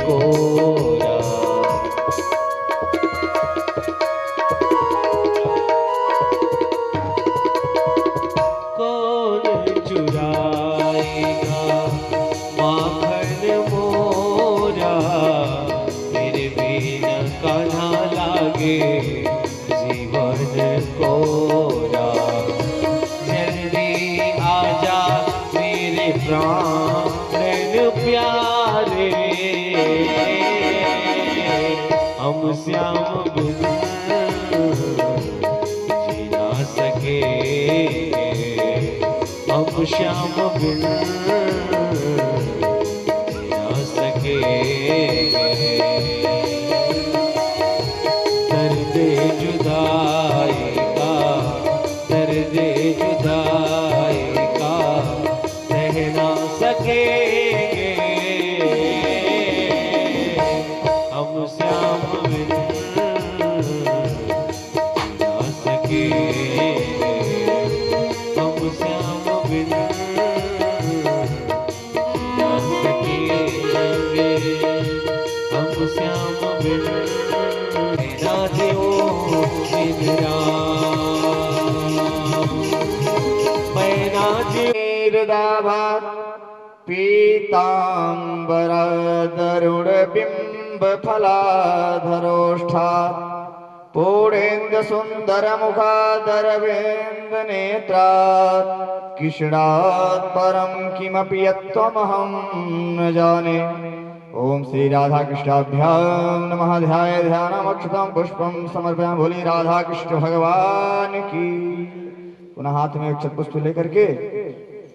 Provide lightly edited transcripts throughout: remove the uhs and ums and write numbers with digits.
कोरा। कौन चुराएगा माखन मोरा, फिर भी न कान्हा लागे जीवन कोरा। जल्दी आजा मेरे प्राण प्यारे, हम श्याम बिन जी ना सके, हम श्याम बिन जी ना सके। दर्द जुदाई का, दर्द जुदाई का सह ना सकेंगे, हम श्याम बिन ना सके, हम श्याम बिन ना सकेंगे, हम श्याम बिन ना देओ बिन राम। मैं ना जीर्दाभात पीताम्बरदरुणबिम्बफलाधरोष्ठात् पूर्णेन्दुसुन्दरमुखादरविन्दनेत्रात् कृष्णात् परं किमपि यत्त्वमहं न जाने। ओम श्री राधा कृष्णाभ्यां नमः। ध्याय ध्यानमक्षतं पुष्पं समर्पयामि। बोली राधा कृष्ण भगवान की। पुनः हाथ में अक्षत पुष्प लेकर के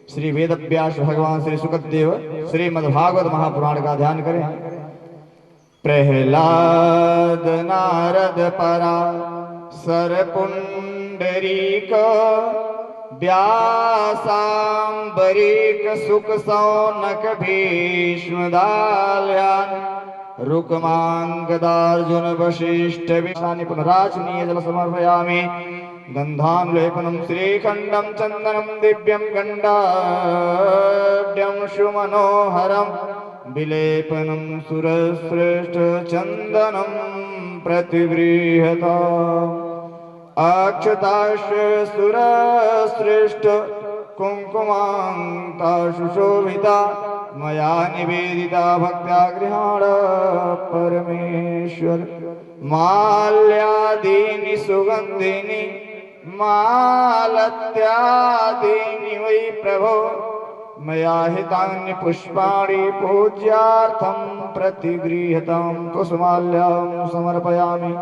श्री वेद व्यास भगवान श्री सुखदेव श्रीमद्भागवत महापुराण का ध्यान करें। प्रहलाद नारद पराशर पुंडरीक व्यासांबरीक सुख सौनक भीष्म दाल्यान रुक्मांगदार्जुन वशिष्ठ विशानि पुनराचनीय जल समर्पयामि। गंधानुलेपनं श्रीखंडं चंदनं दिव्यं गंडाढ्यं सुमनोहरं विलेपनं सुरश्रेष्ठ चंदनं प्रतिगृह्यताम्। अक्षताश्च सुरश्रेष्ठ कुंकुमांता सुशोभिता मया निवेदिता भक्त्या गृहाण परमेश्वर। माल्यादीनि सुगंधिनि मालत्यादीनि वै प्रभो मया हितानि पुष्पाणि पूज्यार्थं प्रतिगृह्यतां। कुसुमाल्यां समर्पयामि।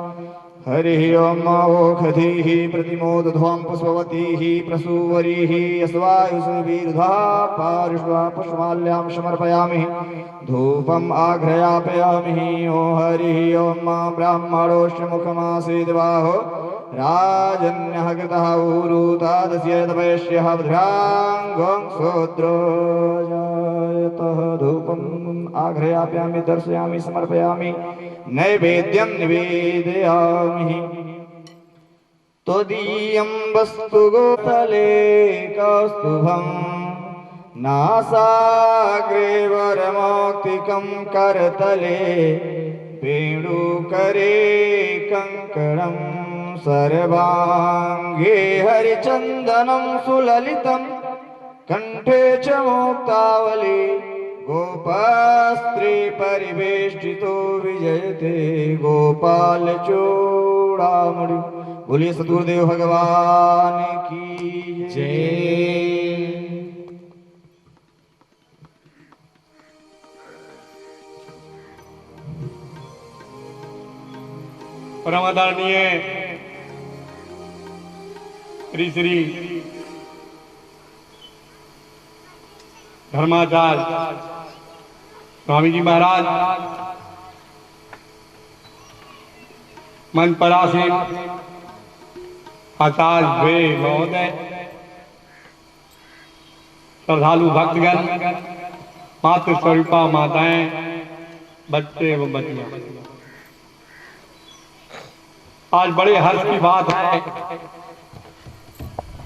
हरिः ओम ओखधीः प्रतिमोदध्वं पुष्पवतीः प्रसूवरीः यस्वायुषवीरुधा पार्श्वा पुष्पमाल्यां समर्पयामि। धूपम् आघ्रापयामि। ओ हरिः ओम ब्राह्मणोऽस्य मुखमासीद्बाहो राजन्यः कृतः ऊरु तादस्य तपस्यः भद्राङ्गं शूद्रो जायतः। धूपम् आघ्रापयामि दर्शयामि समर्पयामि। नैवेद्यं निवेदयामि। त्वदीयं वस्तु गोतले कौस्तुभं नासाग्रे वरमौक्तिकं करतले वेणुकरे कङ्कणं सर्वाङ्गे हरिचन्दनं सुललितं कण्ठे च मुक्तावली गोपास्त्री परिवेष्टितो विजयते गोपाल चूड़ामणि। बोलिए सद्गुरुदेव भगवान की जय। परमादरणीय श्री श्री धर्माचार्य स्वामी जी महाराज मन परासीन आचार्य वे महोदय, श्रद्धालु भक्तगण, मातृ स्वरूपा माताएं, बच्चे एवं बच्चियां, आज बड़े हर्ष की बात है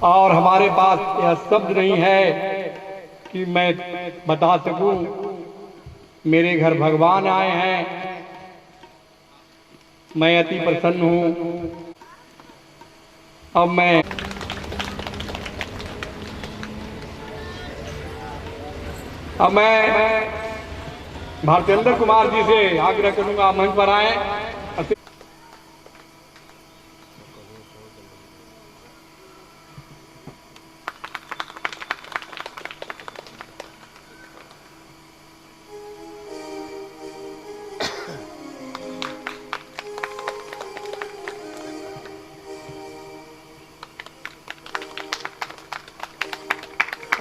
और हमारे पास यह शब्द नहीं है कि मैं बता सकूं मेरे घर भगवान आए हैं, मैं अति प्रसन्न हूँ। अब मैं भारतेंद्र कुमार जी से आग्रह करूंगा मंच पर आए।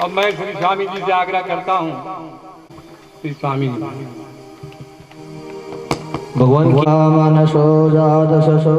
अब मैं श्री स्वामी जी से आग्रह करता हूँ। श्री स्वामी जी भगवान की मनसो जात शशो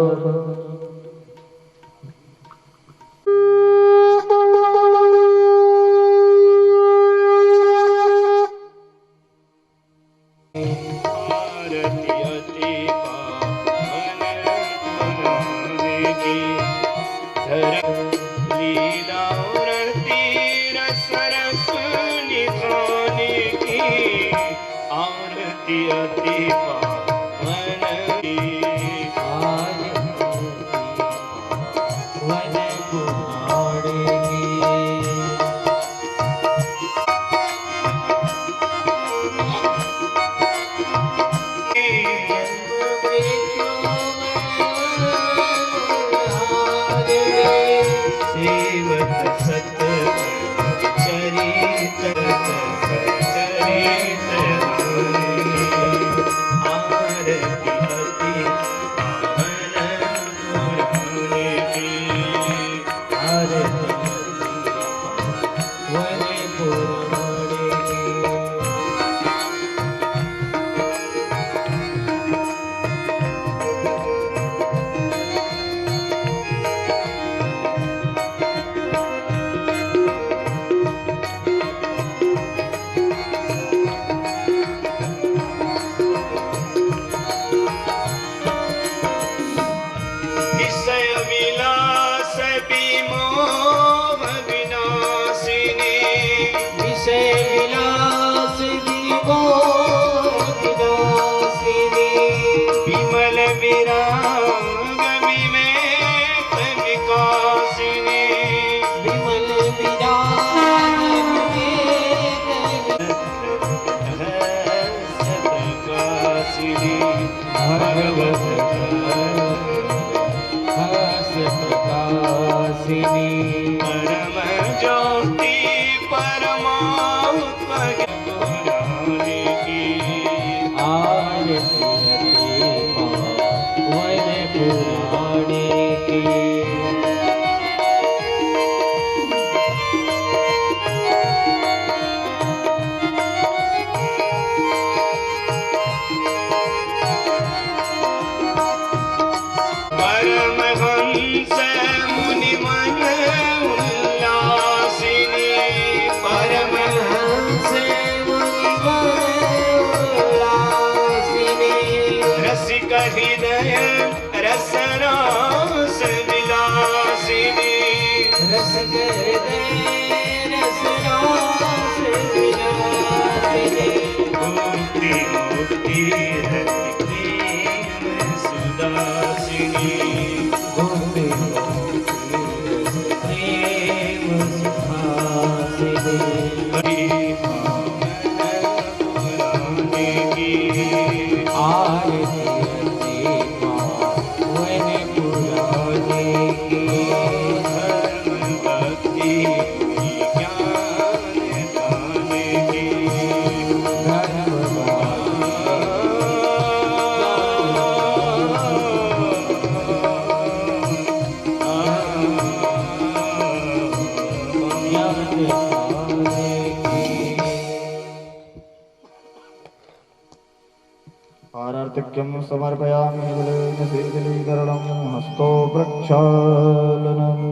आरर्तिक्यं समर्पयामि जलेन शीतलीकरणं हस्तो प्रक्षालनम्।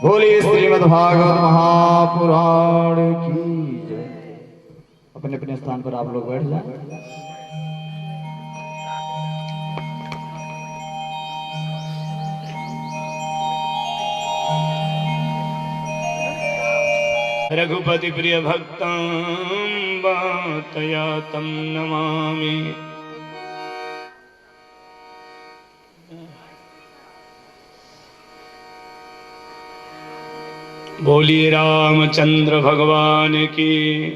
बोलिए श्रीमद्भागवत महापुराण की जय। अपने अपने स्थान पर आप लोग बैठ जाएं। रघुपति प्रिय भक्तं वातयातं नमामि। बोलिए रामचंद्र भगवान की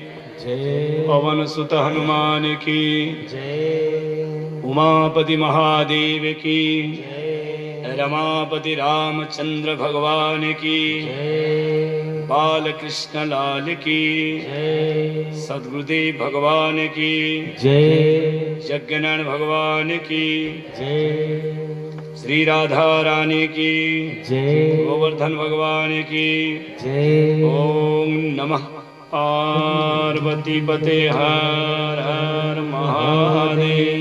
जय। पवन सुत हनुमान की जय। उमापति महादेव की जय। रमापति रामचंद्र भगवान की जय। बाल कृष्ण लाल की जय। सद्गुरुदेव भगवान की जय। यज्ञनारायण भगवान की जय। श्री राधा रानी की जय। गोवर्धन भगवान की जय। ओम नमः पार्वती पते हर हर महादेव।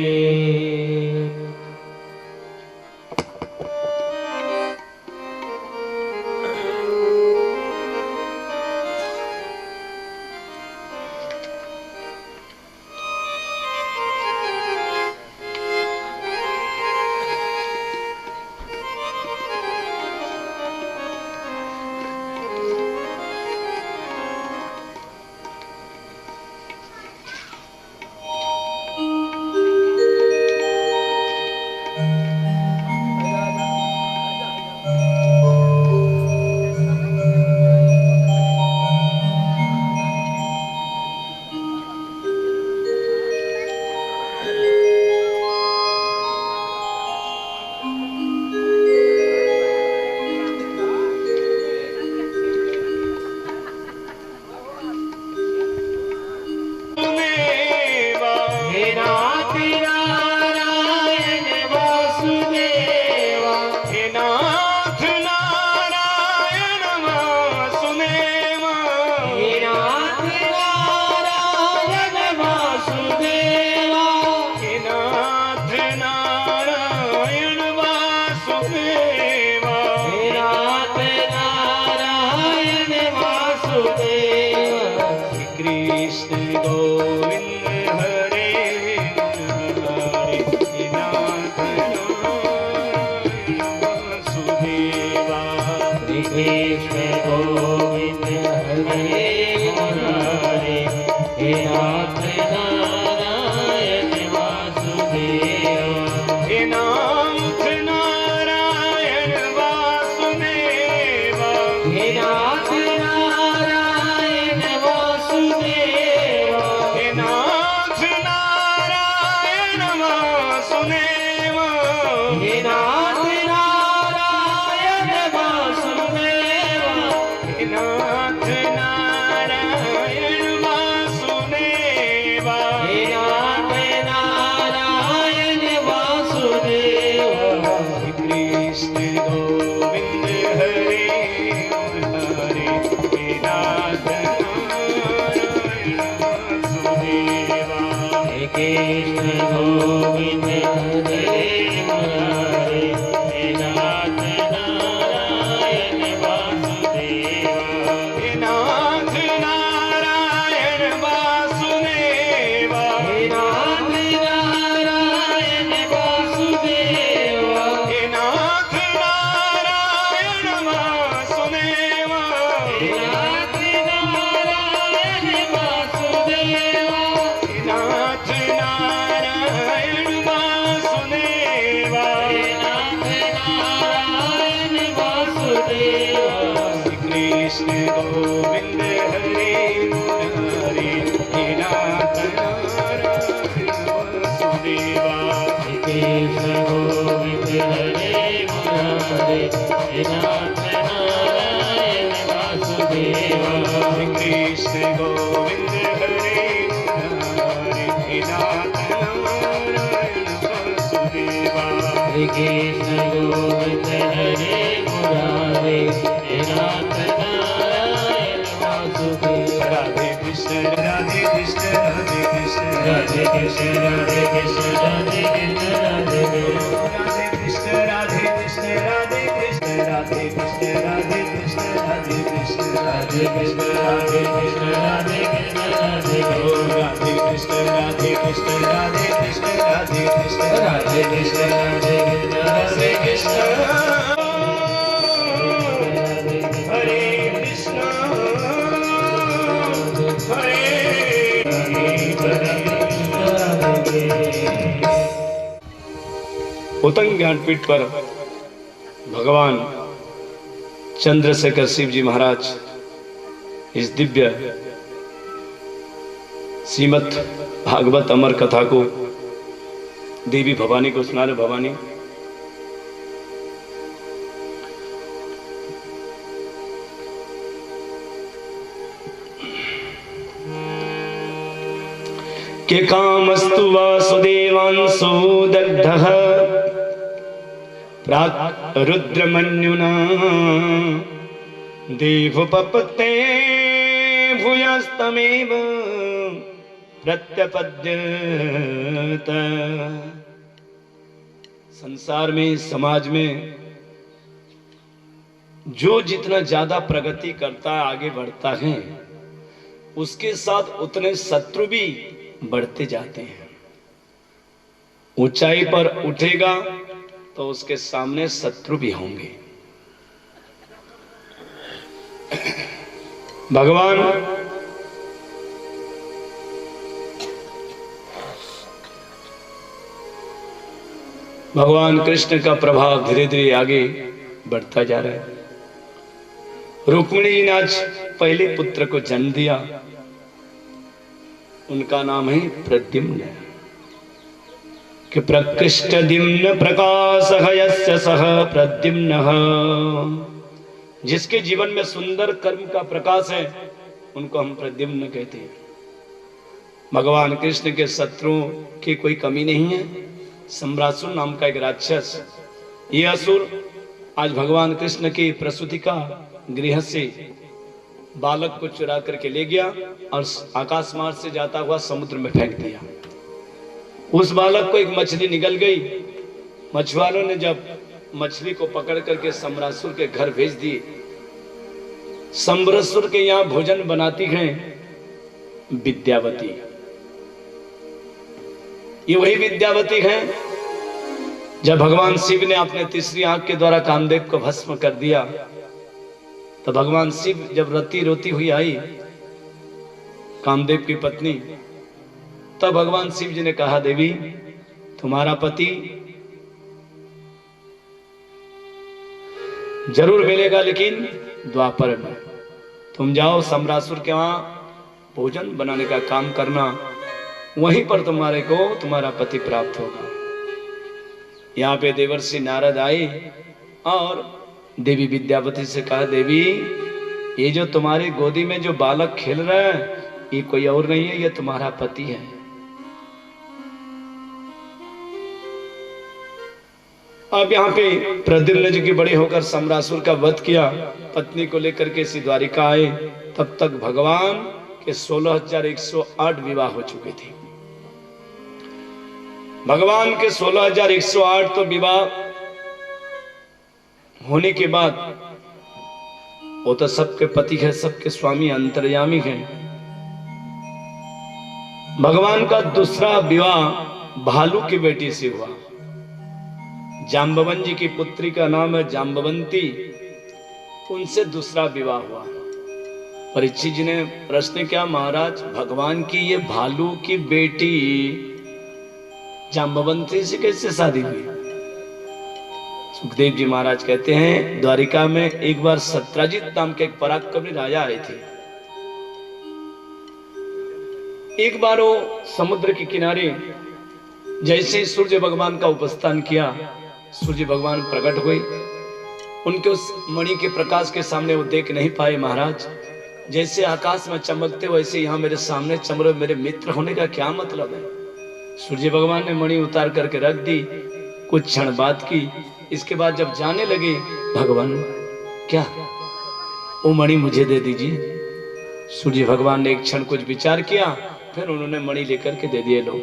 हरे कृष्ण उत्तंग ज्ञानपीठ पर भगवान चंद्रशेखर शिव जी महाराज इस दिव्य श्रीमद् भागवत अमर कथा को देवी भवानी को सुना रहे। भवानी के कामस्तु वासुदेवांसो दग्धः प्राक् रुद्रमन्युना देवपपते भूयस्तमेव प्रत्यपद्यत। संसार में, समाज में जो जितना ज्यादा प्रगति करता है, आगे बढ़ता है, उसके साथ उतने शत्रु भी बढ़ते जाते हैं। ऊंचाई पर उठेगा तो उसके सामने शत्रु भी होंगे। भगवान कृष्ण का प्रभाव धीरे धीरे आगे बढ़ता जा रहा है। रुक्मिणी जी ने आज पहले पुत्र को जन्म दिया, उनका नाम है प्रद्युम्न। कि प्रकृष्ट दिम्न प्रकाशः यस्य सः प्रद्युम्नः, जिसके जीवन में सुंदर कर्म का प्रकाश है उनको हम प्रद्युम्न कहते हैं। भगवान कृष्ण के शत्रुओं की कोई कमी नहीं है। सम्रासुर नाम का एक राक्षस, ये असुर आज भगवान कृष्ण की प्रसूति का गृह से बालक को चुरा करके ले गया और आकाश मार्ग से जाता हुआ समुद्र में फेंक दिया। उस बालक को एक मछली निगल गई। मछुआरों ने जब मछली को पकड़ करके सम्रासुर के घर भेज दिए। सम्रासुर के यहाँ भोजन बनाती हैं विद्यावती। ये वही विद्यावती हैं जब भगवान शिव ने अपने तीसरी आंख के द्वारा कामदेव को भस्म कर दिया, तो भगवान शिव जब रती रोती हुई आई कामदेव की पत्नी, तब भगवान शिव जी ने कहा, देवी तुम्हारा पति जरूर मिलेगा, लेकिन द्वापर में। तुम जाओ सम्रासुर के वहां भोजन बनाने का काम करना, वहीं पर तुम्हारे को तुम्हारा पति प्राप्त होगा। यहाँ पे देवर्षि नारद आए और देवी विद्यावती से कहा, देवी ये जो तुम्हारी गोदी में जो बालक खेल रहा है ये कोई और नहीं है, ये तुम्हारा पति है। अब यहाँ पे प्रद्युम्न जी की बड़े होकर सम्रासुर का वध किया, पत्नी को लेकर के इसी द्वारिका आए। तब तक भगवान के 16,108 विवाह हो चुके थे। भगवान के 16,108 तो विवाह होने के बाद वो तो सबके पति है, सबके स्वामी अंतर्यामी हैं। भगवान का दूसरा विवाह भालू की बेटी से हुआ। जाम्बवन जी की पुत्री का नाम है जाम्बवंती, उनसे दूसरा विवाह हुआ। परीक्षित जी ने प्रश्न किया, महाराज भगवान की ये भालू की बेटी जाम्बवंती से कैसे शादी हुई? सुखदेव जी महाराज कहते हैं, द्वारिका में एक बार सत्राजित नाम के एक पराक्रमी राजा आए थे। एक बार वो समुद्र के किनारे जैसे सूर्य भगवान का उपस्थान किया, सूर्य भगवान प्रकट हुए। उनके उस मणि के प्रकाश के सामने वो देख नहीं पाए। महाराज जैसे आकाश में चमकते वैसे यहाँ मेरे सामने चमक, मेरे मित्र होने का क्या मतलब है? सूर्य भगवान ने मणि उतार करके रख दी। कुछ क्षण बात की, इसके बाद जब जाने लगे, भगवान क्या वो मणि मुझे दे दीजिए। सूर्य भगवान ने एक क्षण कुछ विचार किया, फिर उन्होंने मणि लेकर के दे दिए। लो,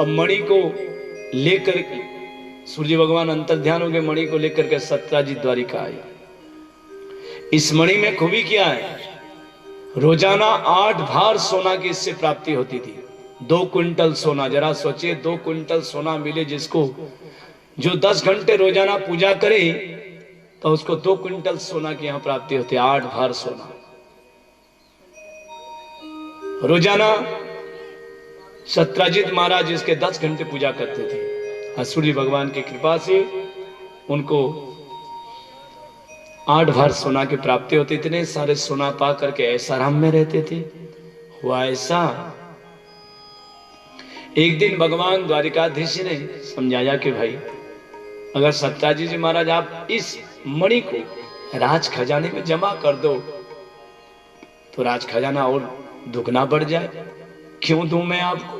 अब मणि को लेकर सूर्य भगवान अंतर ध्यान हो गए, मणि को लेकर के सत्राजित द्वारिका आए। इस मणि में खूबी क्या है? रोजाना 8 भार सोना की इससे प्राप्ति होती थी। 2 क्विंटल सोना, जरा सोचिए 2 क्विंटल सोना मिले जिसको, जो 10 घंटे रोजाना पूजा करे तो उसको 2 क्विंटल सोना की यहां प्राप्ति होती है। 8 भार सोना रोजाना। सत्राजित महाराज इसके 10 घंटे पूजा करते थे और सूर्य भगवान की कृपा से उनको 8 बार सोना की प्राप्ति होती, इतने सारे सोना पा करके ऐसा आराम में रहते थे। हुआ ऐसा, एक दिन भगवान द्वारिकाधीश ने समझाया कि भाई अगर सत्याजी जी महाराज आप इस मणि को राज खजाने में जमा कर दो तो राज खजाना और दुगना बढ़ जाए। क्यों दूं मैं आपको?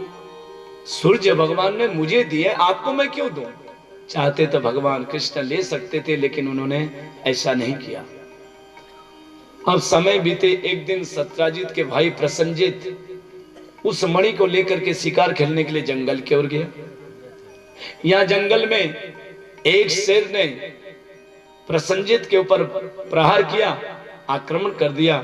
सूर्य भगवान ने मुझे दिए, आपको मैं क्यों दूं? चाहते तो भगवान कृष्ण ले सकते थे, लेकिन उन्होंने ऐसा नहीं किया। अब समय बीते, एक दिन सत्यजित के भाई प्रसन्नजित उस मणि को लेकर के शिकार खेलने के लिए जंगल की ओर गया। यहां जंगल में एक शेर ने प्रसन्नजित के ऊपर प्रहार किया, आक्रमण कर दिया,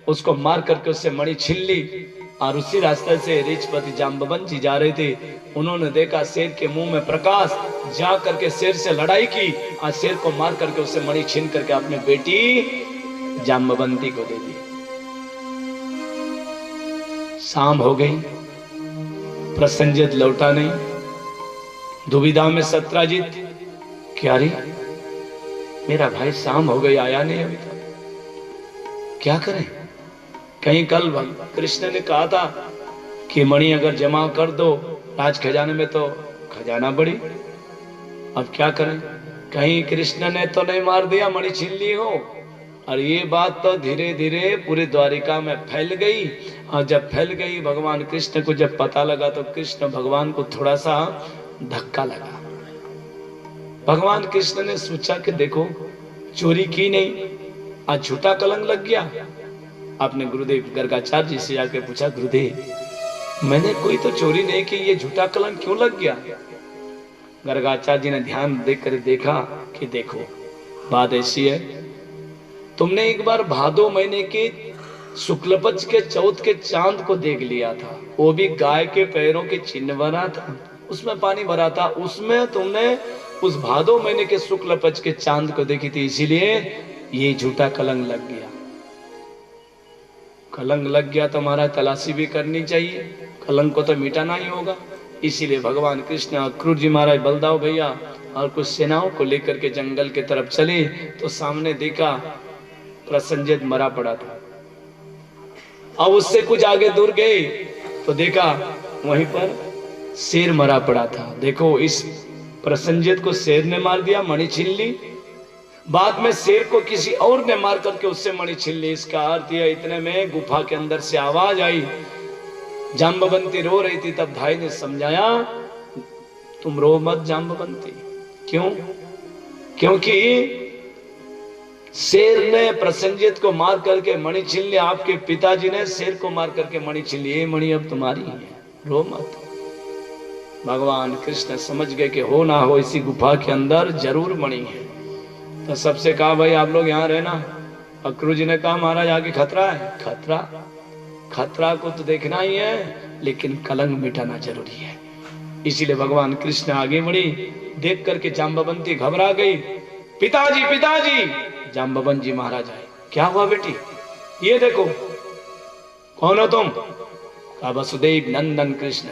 उसको मार करके उससे मणि छीन ली। और उसी रास्ते से ऋषपति जाम्बवन जी जा रहे थे, उन्होंने देखा शेर के मुंह में प्रकाश, जा करके शेर से लड़ाई की और शेर को मार करके उससे मणि छीन करके अपने बेटी जाम्बवंती को दे दी। शाम हो गई, प्रसन्नजित लौटा नहीं। दुविधा में सत्यजित, क्या रे मेरा भाई शाम हो गई आया नहीं अभी तक, क्या करें? कहीं कल कृष्ण ने कहा था कि मणि अगर जमा कर दो राज खजाने में तो खजाना बढ़ी, अब क्या करें? कहीं कृष्ण ने तो नहीं मार दिया, मणि छीन ली हो? और ये बात तो धीरे धीरे पूरी द्वारिका में फैल गई। और जब फैल गई, भगवान कृष्ण को जब पता लगा तो कृष्ण भगवान को थोड़ा सा धक्का लगा। भगवान कृष्ण ने सोचा कि देखो चोरी की नहीं, आज झूठा कलंक लग गया। आपने गुरुदेव गर्गाचार्य जी से जाके पूछा, गुरुदेव मैंने कोई तो चोरी नहीं की, ये झूठा कलंक क्यों लग गया? गर्गाचार्य जी ने ध्यान देकर देखा कि देखो बात ऐसी है, तुमने एक बार भादो महीने के शुक्ल पक्ष के चौथ के चांद को देख लिया था, वो भी गाय के पैरों के चिन्ह बना था, उसमें पानी भरा था, उसमें तुमने उस भादो महीने के शुक्ल पक्ष के चांद को देखी थी, इसीलिए ये झूठा कलंक लग गया। कलंक लग गया तो हमारा तलाशी भी करनी चाहिए, कलंक को तो मिटाना ही होगा। इसीलिए भगवान कृष्ण अक्रूर जी महाराज, बलदाव भैया और कुछ सेनाओं को लेकर के जंगल की तरफ चले तो सामने देखा प्रसन्नजित मरा पड़ा था। अब उससे कुछ आगे दूर गए तो देखा वहीं पर शेर मरा पड़ा था। देखो इस प्रसन्नजित को शेर ने मार दिया, मणि छीन ली, बाद में शेर को किसी और ने मार करके उससे मणि छीन ली। इसका अर्थ यह, इतने में गुफा के अंदर से आवाज आई, जाम्बवंती रो रही थी। तब भाई ने समझाया, तुम रो मत जाम्बवंती। क्यों? क्योंकि शेर ने प्रसन्नजित को मार करके मणि छीन लिया, आपके पिताजी ने शेर को मार करके मणि छीन ली, ये मणि अब तुम्हारी है, रो मत। भगवान कृष्ण समझ गए कि हो ना हो इसी गुफा के अंदर जरूर मणि है। तो सबसे कहा, भाई आप लोग यहाँ रहना। अक्रूर जी ने कहा, महाराज आगे खतरा है। खतरा? खतरा को तो देखना ही है, लेकिन कलंक मिटाना जरूरी है। इसीलिए भगवान कृष्ण आगे बढ़ी। देख करके जाम्बवंती घबरा गई, पिताजी पिताजी। जाम्बवन जी महाराज आए, क्या हुआ बेटी? ये देखो। कौन हो तुम? कहा वसुदेव नंदन कृष्ण।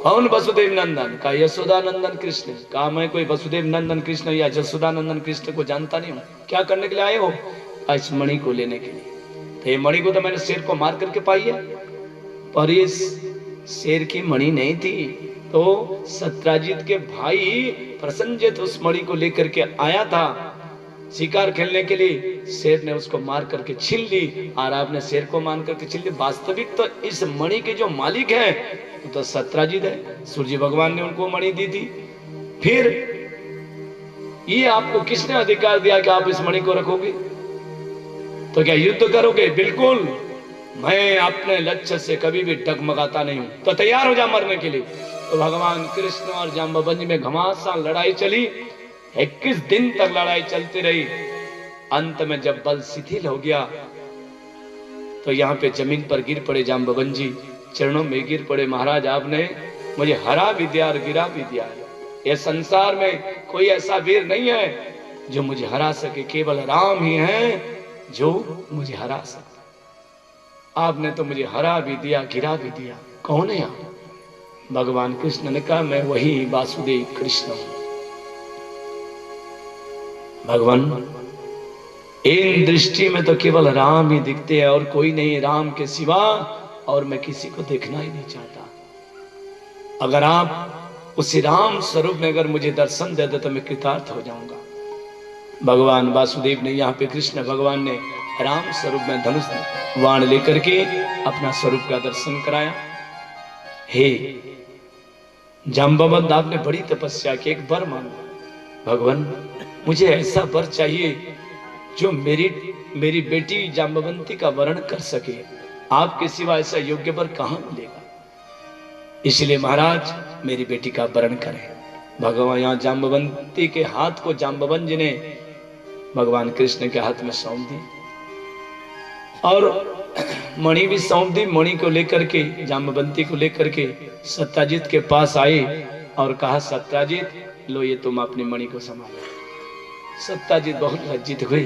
कौन वसुदेव नंदन? का यशोदा नंदन कृष्ण। कहा मैं कोई वसुदेव नंदन कृष्ण या यशोदा नंदन कृष्ण को जानता नहीं हूँ। क्या करने के लिए आए हो? इस मणि को लेने के लिए। तो ये मणि को तो मैंने शेर को मार करके पाई है, पर ये शेर की मणि नहीं थी। तो सत्यजित के भाई प्रसन्नजित उस मणि को लेकर के आया था शिकार खेलने के लिए, शेर ने उसको मार करके छीन ली और आपने शेर को मार करके छीन ली। वास्तविक तो इस मणि के जो मालिक है तो सत्यजित है, सूर्य भगवान ने उनको मणि दी थी। फिर ये आपको किसने अधिकार दिया कि आप इस मणि को रखोगे? तो क्या युद्ध करोगे? बिल्कुल, मैं अपने लक्ष्य से कभी भी डगमगाता नहीं हूं। तो तैयार हो जा मरने के लिए। तो भगवान कृष्ण और जाम्बवंत में घमासान लड़ाई चली, 21 दिन तक लड़ाई चलती रही। अंत में जब बल शिथिल हो गया तो यहाँ पे जमीन पर गिर पड़े जाम्बवंत जी, चरणों में गिर पड़े, महाराज आपने मुझे हरा भी दिया और गिरा भी दिया। ये संसार में कोई ऐसा वीर नहीं है जो मुझे हरा सके, केवल राम ही है जो मुझे हरा सकता। आपने तो मुझे हरा भी दिया, गिरा भी दिया। कौन है आप? भगवान कृष्ण ने कहा मैं वही वासुदेव कृष्ण हूं। भगवान इन दृष्टि में तो केवल राम ही दिखते हैं और कोई नहीं राम के सिवा, और मैं किसी को देखना ही नहीं चाहता। अगर आप उसी राम स्वरूप में अगर मुझे दर्शन दे दे तो मैं कृतार्थ हो जाऊंगा। भगवान वासुदेव ने यहाँ पे कृष्ण भगवान ने राम स्वरूप में धनुष बाण लेकर के अपना स्वरूप का दर्शन कराया। हे जाम्बवंत, आपने बड़ी तपस्या की, एक वर मांगो। भगवान मुझे ऐसा वर चाहिए जो मेरी बेटी जाम्बवंती का वर्ण कर सके। आपके सिवा ऐसा योग्य वर कहां मिलेगा? इसलिए महाराज मेरी बेटी का वर्ण करें। भगवान यहाँ जाम्बवंती के हाथ को जाम्बवंत जी ने भगवान कृष्ण के हाथ में सौंप दी और मणि भी सौंप दी। मणि को लेकर के जाम्बवंती को लेकर के सत्याजित के पास आए और कहा सत्याजित लो ये तुम अपनी मणि को संभालो। सत्याजित बहुत लज्जित हुए,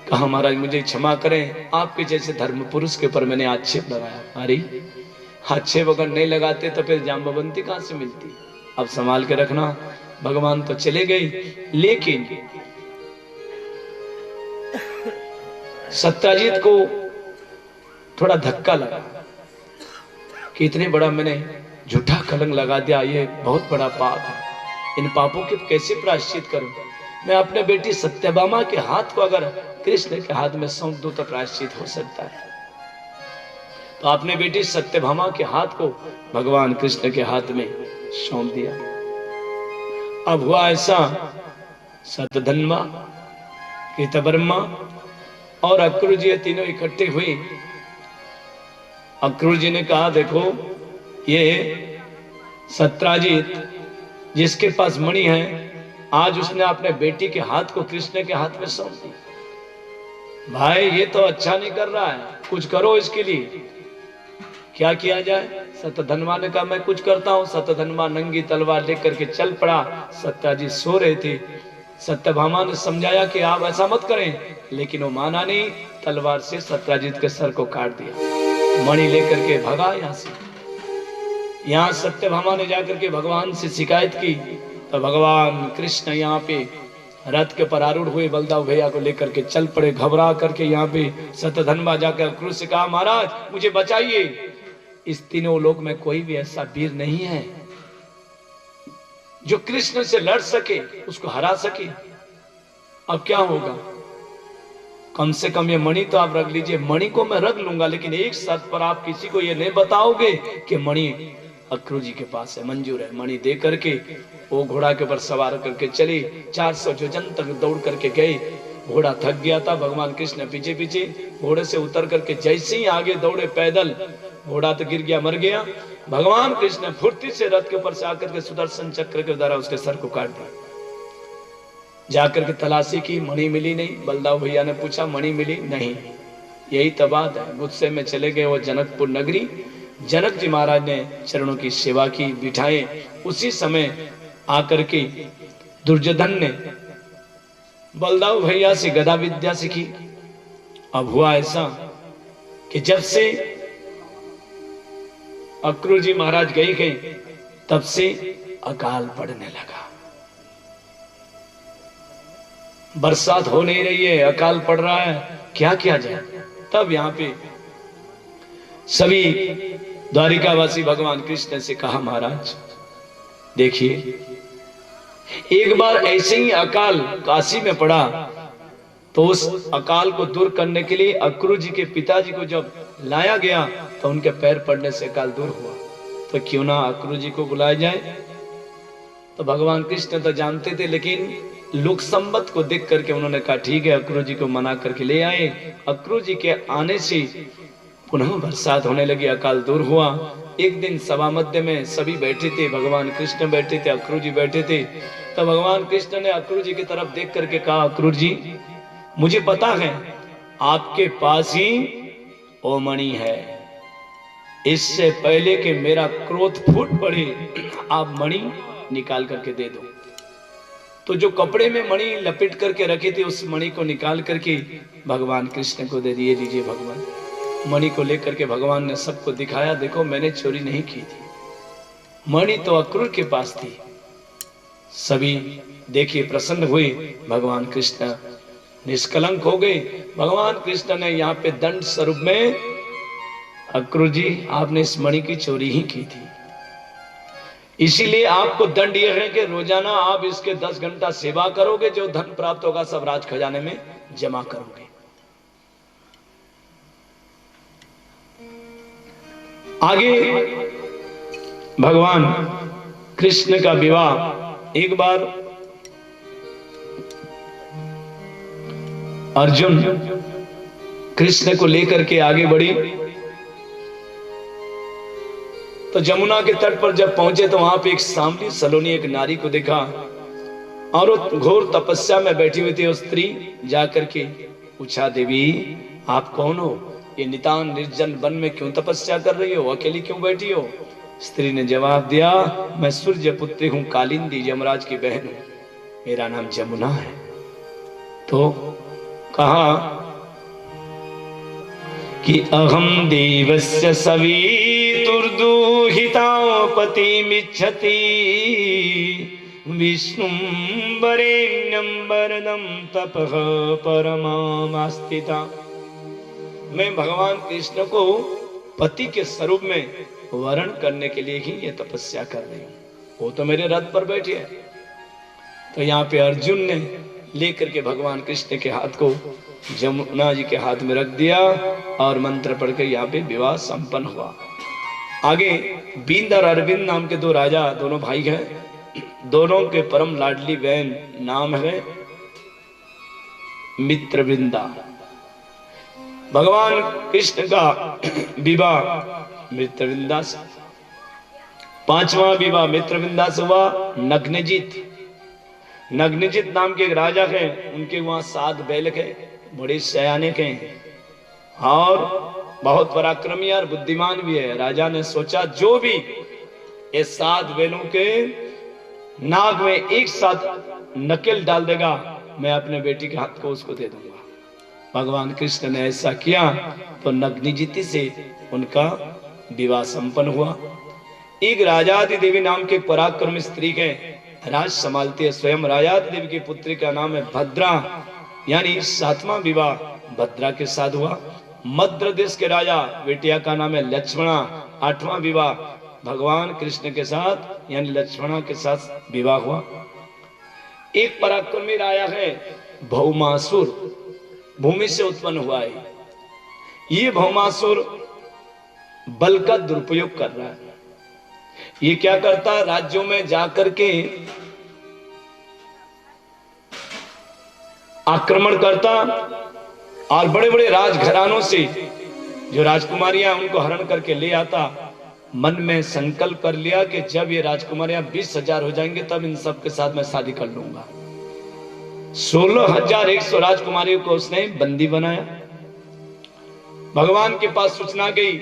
कहा महाराज मुझे क्षमा करें, आपके जैसे धर्म पुरुष के ऊपर मैंने आक्षेप लगाया। अरे आक्षेप अगर नहीं लगाते तो फिर जाम्बवंती कहां से मिलती? अब संभाल के रखना। भगवान तो चले गए, लेकिन सत्याजित को थोड़ा धक्का लगा कि इतने बड़ा मैंने झूठा कलंक लगा दिया, ये बहुत बड़ा पाप है। इन पापों के कैसे प्रायश्चित करूं? मैं अपने बेटी सत्यभामा के हाथ को अगर कृष्ण के हाथ में सौंप दूं तो प्रायश्चित हो सकता है। तो अपने बेटी सत्यभामा के हाथ को भगवान कृष्ण के हाथ में सौंप दिया। अब हुआ ऐसा, सतधन्वा, कृतवर्मा और अक्रूर जी तीनों इकट्ठे हुए। अक्रूर जी ने कहा देखो ये सत्याजित जिसके पास मणि है, आज उसने अपने बेटी के हाथ को कृष्ण के हाथ में सौंप दी। भाई ये तो अच्छा नहीं कर रहा है, कुछ करो इसके लिए। क्या किया जाए? सतधन्वा ने कहा मैं कुछ करता हूं। सतधन्वा नंगी तलवार लेकर के चल पड़ा। सत्याजित सो रहे थे। सत्यभामा ने समझाया कि आप ऐसा मत करें, लेकिन वो माना नहीं। तलवार से सत्याजित के सर को काट दिया। मणि लेकर के भगा यहां से। यहां सत्यभामा ने जाकर के भगवान से शिकायत की तो भगवान कृष्ण यहाँ पे रथ के पर आरूढ़ हुए, बलदाव भैया को लेकर के चल पड़े। घबरा करके यहाँ पे सतधन्वा जाकर अक्रूर से कहा महाराज मुझे बचाइए, इस तीनों लोक में कोई भी ऐसा वीर नहीं है जो कृष्ण से लड़ सके, उसको हरा सके। अब क्या होगा? कम से कम ये मणि तो आप रख लीजिए। मणि को मैं रख लूंगा, लेकिन एक शर्त पर आप किसी को ये नहीं बताओगे कि मणि अक्रूर जी के पास है। मंजूर है। मणि दे करके वो घोड़ा के ऊपर सवार करके चले। 400 योजन तक दौड़ करके गए। घोड़ा थक गया था। भगवान कृष्ण पीछे पीछे घोड़े से उतर करके जैसे ही आगे दौड़े पैदल, घोड़ा तो गिर गया, मर गया। भगवान कृष्ण फुर्ती से रथ के ऊपर से आकर के सुदर्शन चक्र के द्वारा उसके सर को काट दिया। जाकर के तलाशी की, मणि मिली नहीं। बलदाव भैया ने पूछा मणि मिली नहीं। यही तो बात है। गुस्से में चले गए वो जनकपुर नगरी। जनक जी महाराज ने चरणों की सेवा की, बिठाए। उसी समय आकर के दुर्योधन ने बलदाव भैया से गदा विद्या सीखी। अब हुआ ऐसा कि जब से अक्रूर जी महाराज गए तब से अकाल पड़ने लगा। बरसात हो नहीं रही है, अकाल पड़ रहा है, क्या किया जाए? तब यहाँ पे सभी द्वारिकावासी भगवान कृष्ण से कहा महाराज देखिए, एक बार ऐसे ही अकाल काशी में पड़ा तो उस अकाल को दूर करने के लिए अक्रूर जी के पिताजी को जब लाया गया तो उनके पैर पड़ने से अकाल दूर हुआ। तो क्यों ना अक्रूर जी को बुलाया जाए। तो भगवान कृष्ण तो जानते थे, लेकिन लोक संबत को देख करके उन्होंने कहा ठीक है, अक्रूर जी को मना करके ले आए। अक्रूर जी के आने से पुनः बरसात होने लगी, अकाल दूर हुआ। एक दिन सभा मध्य में सभी बैठे थे, भगवान कृष्ण बैठे थे, अक्रूर जी बैठे थे। तो भगवान कृष्ण ने अक्रूर जी की तरफ देख करके कहा अक्रूर जी मुझे पता है आपके पास ही ओ मणि है, इससे पहले कि मेरा क्रोध फूट पड़े आप मणि निकाल करके दे दो। तो जो कपड़े में मणि लपेट करके रखे थे उस मणि को निकाल करके भगवान कृष्ण को दे दिए। लीजिए भगवान। मणि को लेकर के भगवान ने सबको दिखाया, देखो मैंने चोरी नहीं की थी, मणि तो अक्रूर के पास थी। सभी देखिए प्रसन्न हुए, भगवान कृष्ण निष्कलंक हो गए। भगवान कृष्ण ने यहाँ पे दंड स्वरूप में, अक्रूर जी आपने इस मणि की चोरी ही की थी, इसीलिए आपको दंड यह है कि रोजाना आप इसके 10 घंटा सेवा करोगे, जो धन प्राप्त होगा सब राज खजाने में जमा करोगे। आगे भगवान कृष्ण का विवाह। एक बार अर्जुन कृष्ण को लेकर के आगे बढ़ी, तो जमुना के तट पर जब पहुंचे तो वहां पे एक सांवली सलोनी एक नारी को देखा, और वो घोर तपस्या में बैठी हुई थी। वो स्त्री जाकर के पूछा, देवी आप कौन हो? ये नितान निर्जन वन में क्यों तपस्या कर रही हो? अकेली क्यों बैठी हो? स्त्री ने जवाब दिया, मैं सूर्य पुत्री हूं, कालिंदी यमराज की बहन हूं, मेरा नाम जमुना है। तो कहा कि अहम देवस्य सवितुर्दुहितापतिमिच्छति विष्णुं वरेण्यं वरदं तपः परमास्थिता। मैं भगवान कृष्ण को पति के स्वरूप में वर्ण करने के लिए ही ये तपस्या कर रही हूँ। वो तो मेरे रथ पर बैठे हैं। तो यहाँ पे अर्जुन ने लेकर के भगवान कृष्ण के हाथ को जमुना जी के हाथ में रख दिया और मंत्र पढ़कर यहाँ पे विवाह संपन्न हुआ। आगे बिंद और अरविंद नाम के दो राजा, दोनों भाई हैं, दोनों के परम लाडली बहन नाम है मित्रविंदा। भगवान कृष्ण का विवाह मित्रविंदा से, पांचवा विवाह मित्रविंदा से हुआ। नग्नजित नाम के एक राजा हैं, उनके वहां 7 बैल है, बड़े सयाने के और बहुत पराक्रमी और बुद्धिमान भी है। राजा ने सोचा जो भी ये 7 बैलों के नाग में एक साथ नकेल डाल देगा, मैं अपने बेटी के हाथ को उसको दे दूंगा। भगवान कृष्ण ने ऐसा किया तो नग्नजिति से उनका विवाह संपन्न हुआ। एक राजाति देवी नाम के पराक्रमी स्त्री के राज संभालती है। स्वयं राजाति देवी की पुत्री का नाम है भद्रा, यानी 7वां विवाह भद्रा के साथ हुआ। मद्र देश के राजा बेटिया का नाम है लक्ष्मणा, 8वां विवाह भगवान कृष्ण के साथ यानी लक्ष्मणा के साथ विवाह हुआ। एक पराक्रमी राजा है भौमासुर, भूमि से उत्पन्न हुआ है। ये भौमासुर बल का दुरुपयोग कर रहा है। ये क्या करता है, राज्यों में जाकर के आक्रमण करता और बड़े बड़े राजघरानों से जो राजकुमारियां उनको हरण करके ले आता। मन में संकल्प कर लिया कि जब ये राजकुमारियां 20,000 हो जाएंगे तब इन सब के साथ मैं शादी कर लूंगा। 16,100 राजकुमारियों को उसने बंदी बनाया। भगवान के पास सूचना गई,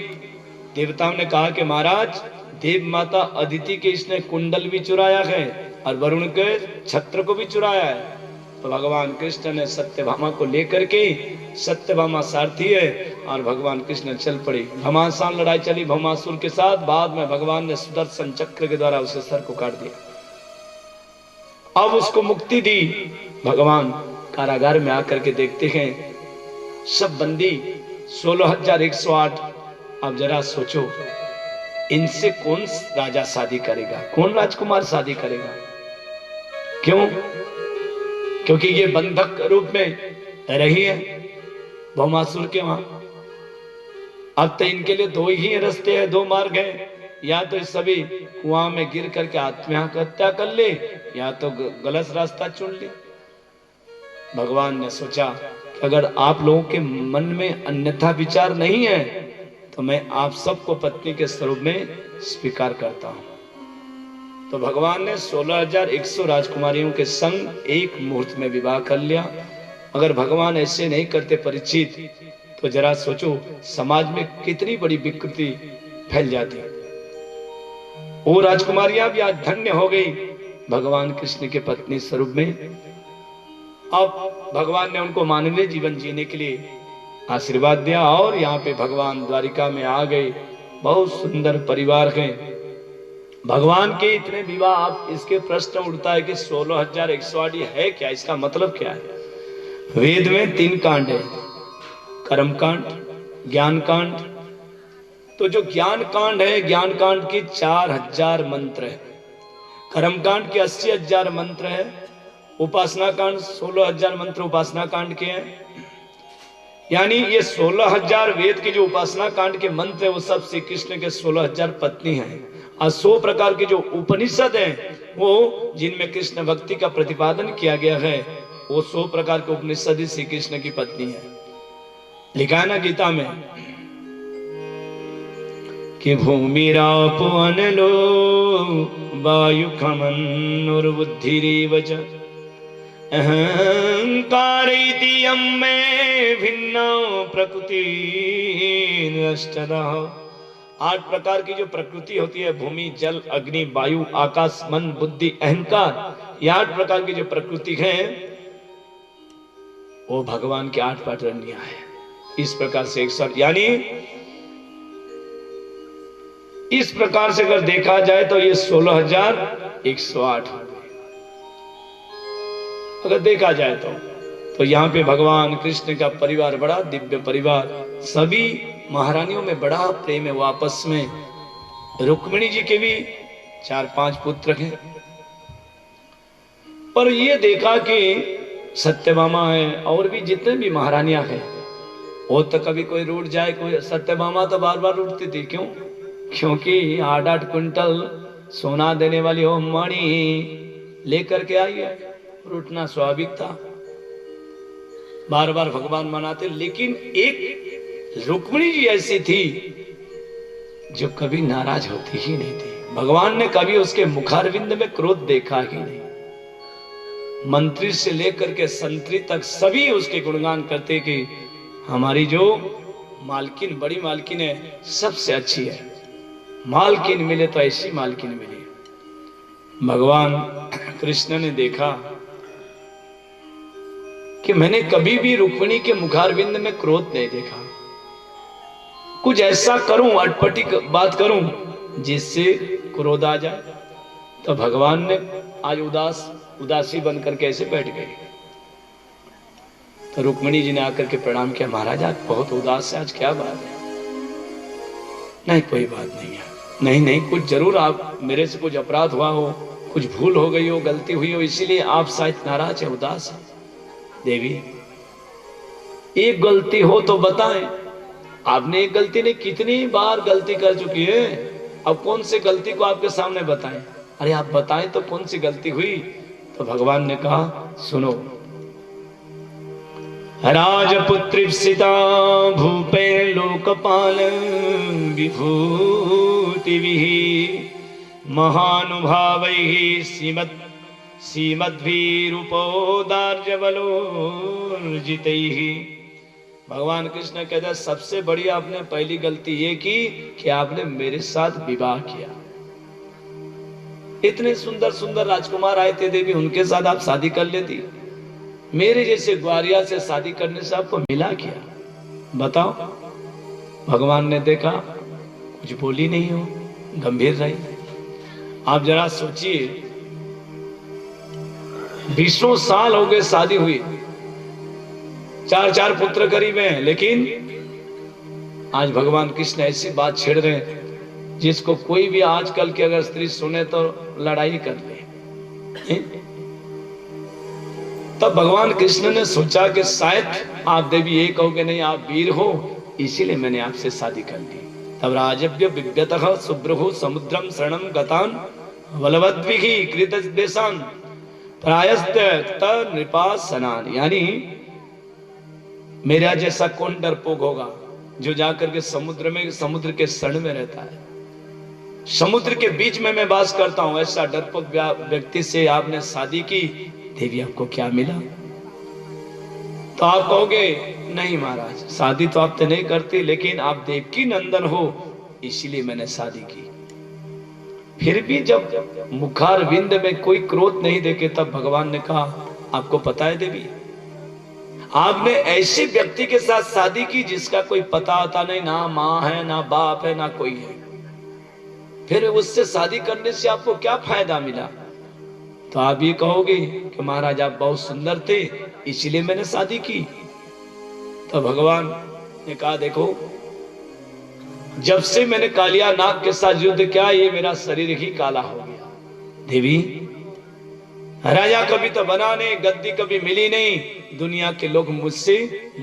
देवताओं ने कहा कि महाराज देव माता अदिति के इसने कुंडल भी चुराया है और वरुण के छत्र को भी चुराया है। तो भगवान कृष्ण ने सत्यभामा को लेकर के, सत्यभामा सारथी है और भगवान कृष्ण चल पड़े। घमासान लड़ाई चली भौमासुर के साथ। बाद में भगवान ने सुदर्शन चक्र के द्वारा उसे सर को काट दिया। अब उसको मुक्ति दी। भगवान कारागार में आकर के देखते हैं सब बंदी 16,108। अब जरा सोचो, इनसे कौन राजा शादी करेगा, कौन राजकुमार शादी करेगा? क्यों? क्योंकि ये बंधक रूप में रही है भौमासुर के वहां। अब तो इनके लिए 2 ही रास्ते हैं, 2 मार्ग हैं। या तो सभी कुआं में गिर करके आत्महत्या कर ले, या तो गलत रास्ता चुन ले। भगवान ने सोचा अगर आप लोगों के मन में अन्यथा विचार नहीं है तो मैं आप सबको पत्नी के स्वरूप में स्वीकार करता हूं। तो भगवान ने 16,100 राजकुमारियों के संग एक मुहूर्त में विवाह कर लिया। अगर भगवान ऐसे नहीं करते परीक्षित, तो जरा सोचो समाज में कितनी बड़ी विकृति फैल जाती। वो राजकुमारियां भी आज धन्य हो गई भगवान कृष्ण के पत्नी स्वरूप में। अब भगवान ने उनको मानवीय जीवन जीने के लिए आशीर्वाद दिया और यहाँ पे भगवान द्वारिका में आ गए। बहुत सुंदर परिवार है। भगवान के इतने विवाह, आप इसके प्रश्न उठता है कि 16,108 है क्या, इसका मतलब क्या है? वेद में 3 कांड है, कर्म कांड, ज्ञान कांड। तो जो ज्ञान कांड है, ज्ञान कांड की 4,000 मंत्र है, कर्म कांड के 80,000 मंत्र है, उपासना कांड 16,000 मंत्र उपासना कांड के हैं। यानी ये 16,000 वेद के जो उपासना कांड के मंत्र है वो सब श्री कृष्ण के 16,000 पत्नी हैं। और 100 प्रकार के जो उपनिषद हैं वो जिनमें कृष्ण भक्ति का प्रतिपादन किया गया है, वो 100 प्रकार के उपनिषद ही श्री कृष्ण की पत्नी है। लिखा है ना गीता में कि भूमिरापो अनलो वायु खमनुर्बुद्धिरेव च अहंकारेति अम्मे भिन्ना प्रकृति अष्टधा। 8 प्रकार की जो प्रकृति होती है, भूमि, जल, अग्नि, वायु, आकाश, मन, बुद्धि, अहंकार, ये 8 प्रकार की जो प्रकृति है वो भगवान के 8 पाटरनियां है। इस प्रकार से 108, यानी इस प्रकार से अगर देखा जाए तो ये 16,108 हो गए। अगर देखा जाए तो यहाँ पे भगवान कृष्ण का परिवार बड़ा दिव्य परिवार, सभी महारानियों में बड़ा प्रेम है वो आपस में। रुक्मिणी जी के भी 4-5 पुत्र हैं, पर ये देखा कि सत्यभामा है और भी जितने भी महारानियां हैं, वो तो कभी कोई रूठ जाए, कोई सत्यभामा तो बार बार रूठती थी। क्यों? क्योंकि 8-8 क्विंटल सोना देने वाली वो मणि लेकर के आई है, रूठना स्वाभाविक था। बार बार भगवान मनाते, लेकिन एक रुक्मिणी जी ऐसी थी जो कभी नाराज होती ही नहीं थी। भगवान ने कभी उसके मुखारविंद में क्रोध देखा ही नहीं। मंत्री से लेकर के संतरी तक सभी उसके गुणगान करते कि हमारी जो मालकिन, बड़ी मालकिन है, सबसे अच्छी है। मालकिन मिले तो ऐसी मालकिन मिली। भगवान कृष्ण ने देखा कि मैंने कभी भी रुक्मिणी के मुखारविंद में क्रोध नहीं देखा। कुछ ऐसा करूं, अटपटी बात करूं जिससे क्रोध आ जाए। तो भगवान ने आज उदासी बनकर कैसे बैठ गए। तो रुक्मिणी जी ने आकर के प्रणाम किया, महाराज आज बहुत उदास है, आज क्या बात है? नहीं कोई बात नहीं है। नहीं कुछ जरूर, आप मेरे से कुछ अपराध हुआ हो, कुछ भूल हो गई हो, गलती हुई हो, इसीलिए आप शायद नाराज है, उदास है। देवी एक गलती हो तो बताएं। आपने एक गलती नहीं, कितनी बार गलती कर चुकी है, अब कौन सी गलती को आपके सामने बताएं? अरे आप बताएं तो कौन सी गलती हुई? तो भगवान ने कहा सुनो, राजपुत्रीप्सिता भूपे लोकपाल विभूतिभिः महानुभावैः श्रीमद्भिरुपोदार्यबलोर्जितैः। भगवान कृष्ण कहते हैं सबसे बड़ी आपने पहली गलती ये की कि आपने मेरे साथ विवाह किया। इतने सुंदर सुंदर राजकुमार आए थे देवी, उनके साथ आप शादी कर लेती। मेरे जैसे ग्वारिया से शादी करने से आपको मिला क्या? बताओ। भगवान ने देखा, कुछ बोली नहीं हो, गंभीर रही। आप जरा सोचिए, 20 साल हो गए शादी हुई, 4 पुत्र करीब हैं, लेकिन आज भगवान कृष्ण ऐसी बात छेड़ रहे हैं जिसको कोई भी आजकल की अगर स्त्री सुने तो लड़ाई कर ले। तब भगवान कृष्ण ने सोचा कि शायद आप देवी ये कहोगे नहीं, आप वीर हो, इसीलिए मैंने आपसे शादी कर ली। तब राजव्य विव्यतः सुब्रहु समुद्रम शरणम गतान वलवद्विहि कृतदेशान प्रायस्त नृपासनान। यानी मेरा जैसा कौन डरपोक होगा जो जाकर के समुद्र के शरण में रहता है, समुद्र के बीच में मैं वास करता हूं, ऐसा डरपोक व्यक्ति से आपने शादी की। देवी आपको क्या मिला? तो आप कहोगे नहीं महाराज, शादी तो आप तो नहीं करती, लेकिन आप देवकी नंदन हो इसीलिए मैंने शादी की। फिर भी जब मुखारविंद में कोई क्रोध नहीं देखे, तब भगवान ने कहा आपको पता है देवी, आपने ऐसे व्यक्ति के साथ शादी की जिसका कोई पता आता नहीं, ना माँ है, ना बाप है, ना कोई है। फिर उससे शादी करने से आपको क्या फायदा मिला? तो आप ये कहोगे कि महाराज आप बहुत सुंदर थे इसीलिए मैंने शादी की। तो भगवान ने कहा देखो, जब से मैंने कालिया नाग के साथ युद्ध किया ये मेरा शरीर ही काला हो गया। देवी, राजा कभी तो बना नहीं, गद्दी कभी मिली नहीं, दुनिया के लोग मुझसे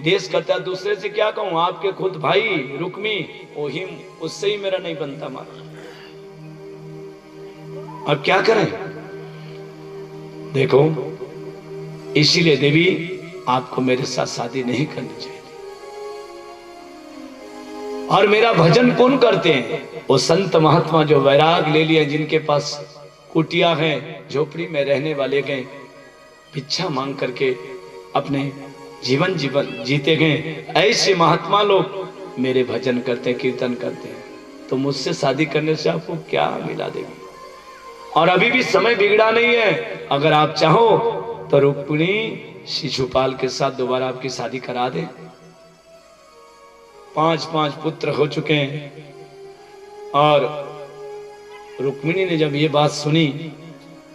देश करता, दूसरे से क्या कहूं, आपके खुद भाई रुक्मी वही, उससे ही मेरा नहीं बनता मारा। अब क्या करें? देखो, इसीलिए देवी आपको मेरे साथ शादी नहीं करनी चाहिए। और मेरा भजन कौन करते हैं? वो संत महात्मा जो वैराग ले लिए, जिनके पास कुटिया है, झोपड़ी में रहने वाले गए, भिक्षा मांग करके अपने जीवन जीते गए, ऐसे महात्मा लोग मेरे भजन करते हैं, कीर्तन करते हैं। तो मुझसे शादी करने से आपको क्या मिला देवी? और अभी भी समय बिगड़ा नहीं है, अगर आप चाहो तो रुक्मिणी शिशुपाल के साथ दोबारा आपकी शादी करा दे। 5 पुत्र हो चुके हैं। और रुक्मिणी ने जब ये बात सुनी,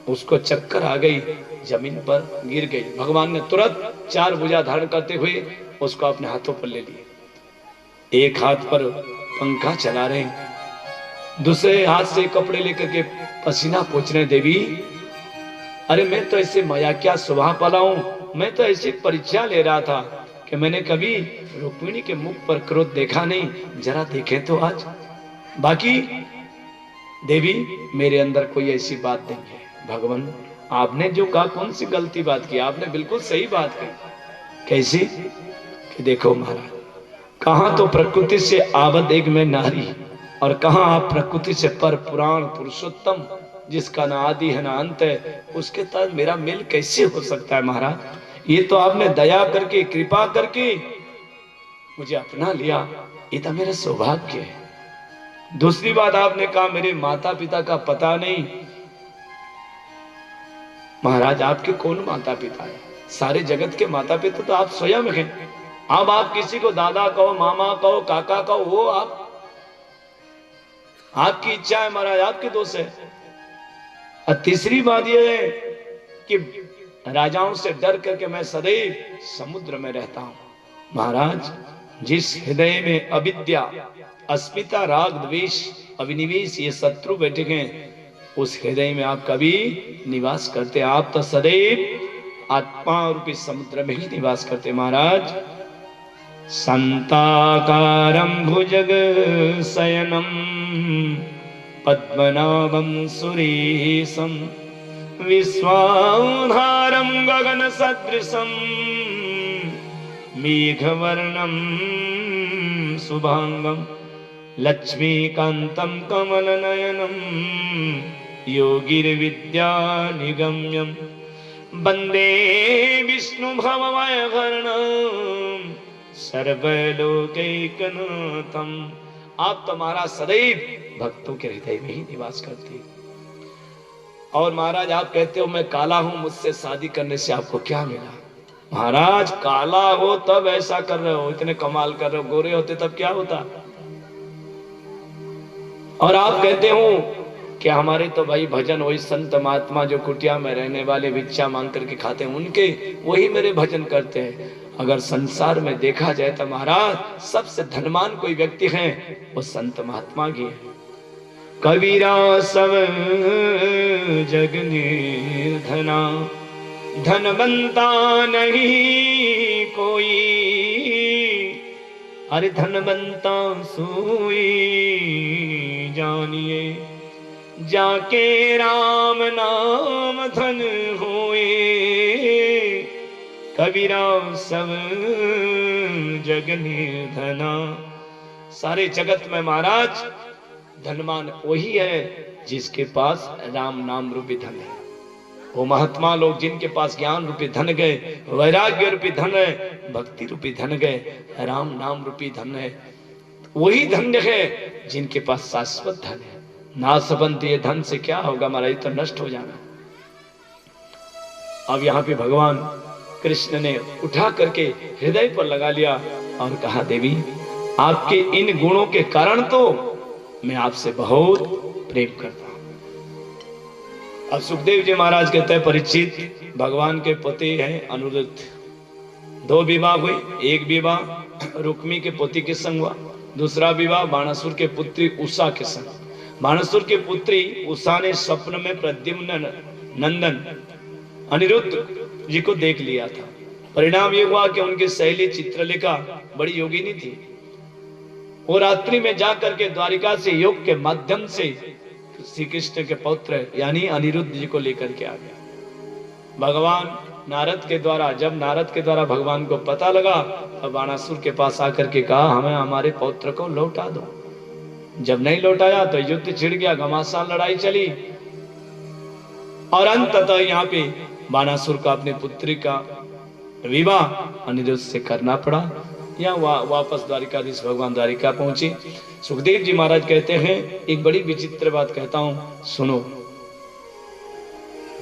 उसको चक्कर आ गई, जमीन पर गिर गई। भगवान ने तुरंत 4 भुजा धारण करते हुए उसको अपने हाथों पर ले लिए। एक हाथ पर पंखा चला रहे, दूसरे हाथ से कपड़े लेकर के पसीना पोंछ रहे। देवी, अरे मैं तो ऐसे माया क्या स्वभाव पाला हूं, मैं तो ऐसी परीक्षा ले रहा था कि मैंने कभी रुक्मिणी के मुख पर क्रोध देखा नहीं, जरा देखें तो आज। बाकी देवी, मेरे अंदर कोई ऐसी बात नहीं है। भगवान, आपने जो कहा कौन सी गलती बात की? आपने बिल्कुल सही बात कही। कैसी? कि देखो महाराज, कहां तो प्रकृति से आबद्ध एक में नारी, और कहां आप प्रकृति से पर पुराण पुरुषोत्तम, जिसका ना आदि है ना अंत है, उसके साथ मेरा मेल कैसे हो सकता है महाराज? ये तो आपने दया करके, कृपा करके मुझे अपना लिया, ये तो मेरा सौभाग्य है। दूसरी बात, आपने कहा मेरे माता पिता का पता नहीं। महाराज, आपके कौन माता पिता है? सारे जगत के माता पिता तो आप स्वयं हैं। अब आप किसी को दादा कहो, मामा कहो, काका कहो, वो आपकी इच्छा है महाराज, आपके दोष है। और तीसरी बात यह है कि राजाओं से डर करके मैं सदैव समुद्र में रहता हूं। महाराज, जिस हृदय में अविद्या, अस्मिता, राग, द्वेष, अभिनिवेश, ये शत्रु बैठे हैं, उस हृदय में आप कभी निवास करते। आप तो सदैव आत्मा रूपी समुद्र में ही निवास करते महाराज। संताकारं भुजग शयनम पद्मनाभं सुरेशं विश्वाधारं गगन सदृशं मेघवर्णं शुभांगं लक्ष्मीकान्तं कमलनयनं योगिर्विद्यानिगम्यं वन्दे विष्णुभवमयवर्णं सर्वलोकैकनाथं। आप तो महाराज सदैव भक्तों के हृदय में ही निवास करते हैं। और महाराज, आप कहते हो मैं काला हूं, मुझसे शादी करने से आपको क्या मिला? महाराज, काला हो तब ऐसा कर रहे हो, इतने कमाल कर रहे हो, गोरे होते तब क्या होता? और आप कहते हो कि हमारे तो भाई भजन वही संत महात्मा जो कुटिया में रहने वाले भिक्षा मांग करके खाते हैं, उनके वही मेरे भजन करते हैं। अगर संसार में देखा जाए तो महाराज, सबसे धनवान कोई व्यक्ति है वो संत महात्मा की है। कबीरा सब जग निर्धना, धनवंता नहीं कोई, अरे धनवंता सोई जानिए, जाके राम नाम धन होए। कबीरा सब जग निर्धना, सारे जगत में महाराज धनवान वही है जिसके पास राम नाम रूपी धन है। वो महात्मा लोग जिनके पास ज्ञान रूपी धन गए, वैराग्य रूपी धन है, भक्ति रूपी धन गए, राम नाम रूपी धन है, वही धन्य है जिनके पास शाश्वत धन है। नाशवंत ये धन से क्या होगा महाराज, तो नष्ट हो जाना। अब यहाँ पे भगवान कृष्ण ने उठा करके हृदय पर लगा लिया और कहा, देवी आपके इन गुणों के कारण तो मैं आपसे बहुत प्रेम करता हूं। अब सुखदेव जी महाराज कहते हैं, परीक्षित भगवान के पति हैं अनिरुद्ध। 2 विवाह हुए, एक विवाह रुक्मी के पति के संग हुआ, दूसरा विवाह बाणासुर के पुत्री उषा के संग। बाणासुर की पुत्री उषा ने स्वप्न में प्रद्युम्न नंदन अनिरुद्ध जी को देख लिया था। परिणाम ये हुआ कि उनकी सहेली चित्रलेखा बड़ी योगिनी थी। वो रात्रि में जाकर के द्वारिका से योग के माध्यम से श्री कृष्ण के पौत्र यानी अनिरुद्ध जी को लेकर के आ गया। भगवान नारद के द्वारा, जब नारद के द्वारा भगवान को पता लगा, तब बाणासुर के पास आकर के कहा, हमें हमारे पौत्र को लौटा दो। जब नहीं लौटाया तो युद्ध छिड़ गया, घमासान लड़ाई चली और अंततः यहाँ पे बाणासुर का अपने पुत्री का विवाह अनिरुद्ध से करना पड़ा। यहाँ वापस द्वारिकाधीश भगवान द्वारिका पहुंचे। सुखदेव जी महाराज कहते हैं, एक बड़ी विचित्र बात कहता हूं, सुनो।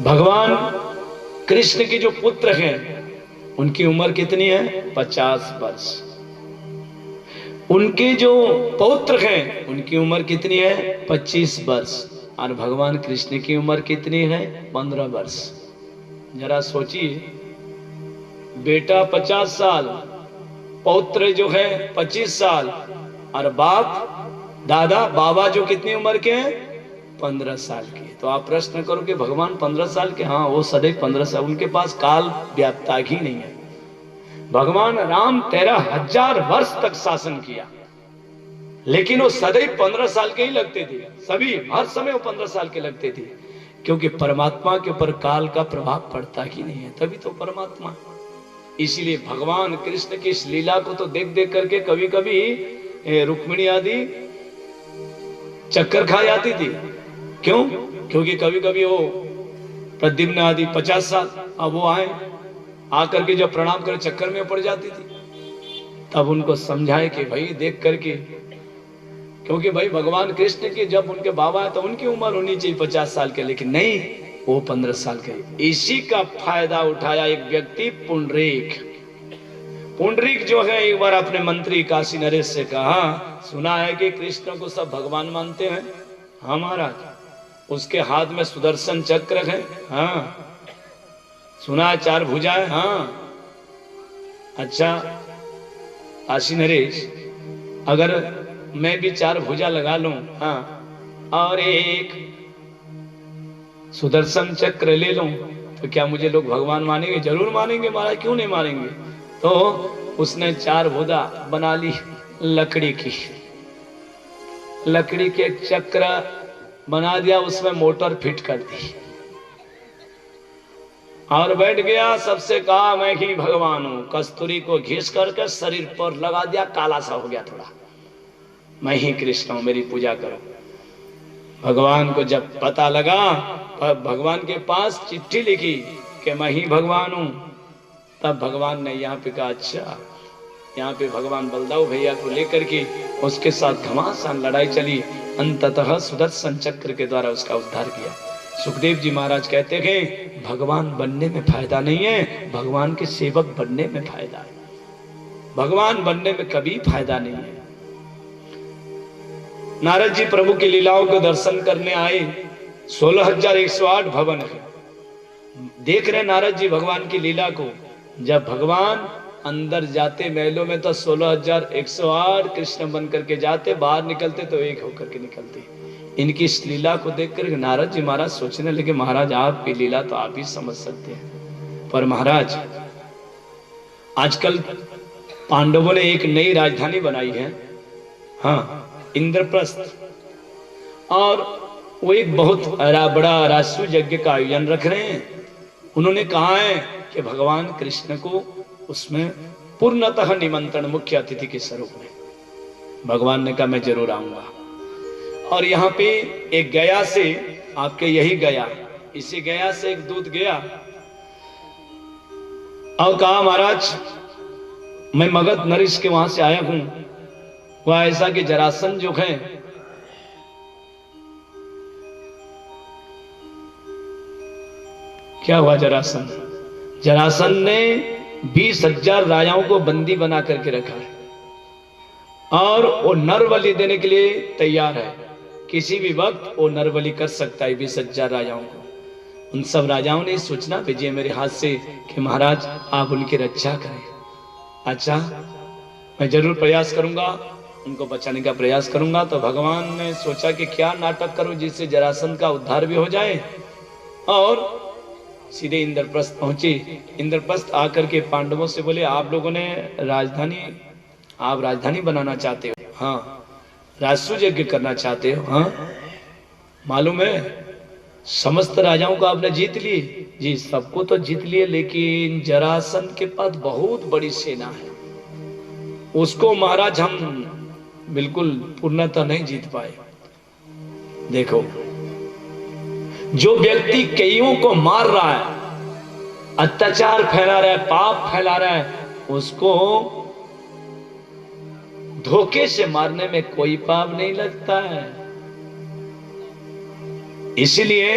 भगवान कृष्ण के जो पुत्र हैं उनकी उम्र कितनी है? 50 वर्ष। उनके जो पौत्र हैं उनकी उम्र कितनी है? 25 वर्ष। और भगवान कृष्ण की उम्र कितनी है? 15 वर्ष। जरा सोचिए, बेटा 50 साल, पौत्र जो है 25 साल, और बाप दादा बाबा जो कितनी उम्र के हैं? 15 साल के। तो आप प्रश्न करो कि भगवान 15 साल के? हाँ, वो सदैव 15 साल, उनके पास काल व्याप्ता ही नहीं है। भगवान राम 13,000 वर्ष तक शासन किया, लेकिन वो सदैव 15 साल के ही लगते थे। सभी हर समय वो 15 साल के लगते थे, क्योंकि परमात्मा के ऊपर काल का प्रभाव पड़ता ही नहीं है, तभी तो परमात्मा। इसीलिए भगवान कृष्ण की इस लीला को तो देख देख करके कभी कभी रुक्मिणी आदि चक्कर खा जाती थी। क्यों? क्योंकि कभी कभी वो प्रद्युम्न आदि 50 साल, अब वो आए, आकर के जब प्रणाम कर चक्कर में पड़ जाती थी। तब उनको समझाए कि भाई देख करके, क्योंकि भाई भगवान कृष्ण के जब उनके बाबा है तो उनकी उम्र होनी चाहिए 50 साल के, लेकिन नहीं, वो 15 साल के। इसी का फायदा उठाया एक व्यक्ति, पुंडरीक। पुंडरीक जो है, एक बार अपने मंत्री काशी नरेश से कहा, सुना है कि कृष्ण को सब भगवान मानते हैं? हाँ महाराज। उसके हाथ में सुदर्शन चक्र है? हाँ। सुना है 4 भुजाएं? हाँ। अच्छा काशी नरेश, अगर मैं भी 4 भुजा लगा लूं, हाँ, और एक सुदर्शन चक्र ले लूं, तो क्या मुझे लोग भगवान मानेंगे? जरूर मानेंगे महाराज, क्यों नहीं मानेंगे। तो उसने 4 भुजा बना ली लकड़ी की, लकड़ी के चक्र बना दिया, उसमें मोटर फिट कर दी और बैठ गया। सबसे कहा, मैं ही भगवान हूं। कस्तूरी को घिस करके शरीर पर लगा दिया, काला सा हो गया थोड़ा, मैं ही कृष्ण हूं, मेरी पूजा करो। भगवान को जब पता लगा, भगवान के पास चिट्ठी लिखी कि मैं ही भगवान हूं, तब भगवान ने यहाँ पे कहा, अच्छा। यहाँ पे भगवान बलदाऊ भैया को लेकर के उसके साथ घमासान लड़ाई चली, अंततः सुदर्शन चक्र के द्वारा उसका उद्धार किया। सुखदेव जी महाराज कहते हैं, भगवान बनने में फायदा नहीं है, भगवान के सेवक बनने में फायदा है। भगवान बनने में कभी फायदा नहीं है। नारद जी प्रभु की लीलाओं को दर्शन करने आए। 16,108 भवन है। देख रहे नारद जी भगवान की लीला को। जब भगवान अंदर जाते महलों में तो 16,108 कृष्ण बन करके जाते, बाहर निकलते तो एक होकर के निकलते। इनकी इस लीला को देखकर नारद जी महाराज सोचने लगे, महाराज आपकी लीला तो आप ही समझ सकते हैं, पर महाराज आजकल पांडवों ने एक नई राजधानी बनाई है, हाँ, इंद्रप्रस्थ, और वो एक बहुत बड़ा राजसूय यज्ञ का आयोजन रख रहे हैं। उन्होंने कहा है कि भगवान कृष्ण को उसमें पूर्णतः निमंत्रण मुख्य अतिथि के स्वरूप में। भगवान ने कहा मैं जरूर आऊंगा। और यहाँ पे एक गया से, आपके यही गया, इसी गया से एक दूत गया और कहा, महाराज मैं मगध नरेश के वहां से आया हूं। वह ऐसा कि जरासंध जो है क्या हुआ? जरासंध ने 20,000 राजाओं को बंदी बना करके रखा है और वो नर बलि देने के लिए तैयार है। किसी भी वक्त वो नरबली कर सकता है 20,000 राजाओं को। उन सब राजाओं ने सूचना भेजी मेरे हाथ से कि महाराज आप उनकी रक्षा करें। अच्छा, मैं जरूर प्रयास करूंगा, उनको बचाने का प्रयास करूंगा। तो भगवान ने सोचा कि क्या नाटक करूं जिससे जरासंध का उद्धार भी हो जाए, और सीधे इंद्रप्रस्थ पहुंचे। इंद्रप्रस्थ आकर के पांडवों से बोले, आप लोगों ने आप राजधानी बनाना चाहते हो? हाँ। राजसूय यज्ञ करना चाहते हो? हाँ। मालूम है समस्त राजाओं को आपने जीत लिए? जी, सबको तो जीत लिए, लेकिन जरासंध के पास बहुत बड़ी सेना है, उसको महाराज हम बिल्कुल पूर्णतः नहीं जीत पाए। देखो, जो व्यक्ति कईयों को मार रहा है, अत्याचार फैला रहा है, पाप फैला रहा है, उसको धोखे से मारने में कोई पाप नहीं लगता है। इसलिए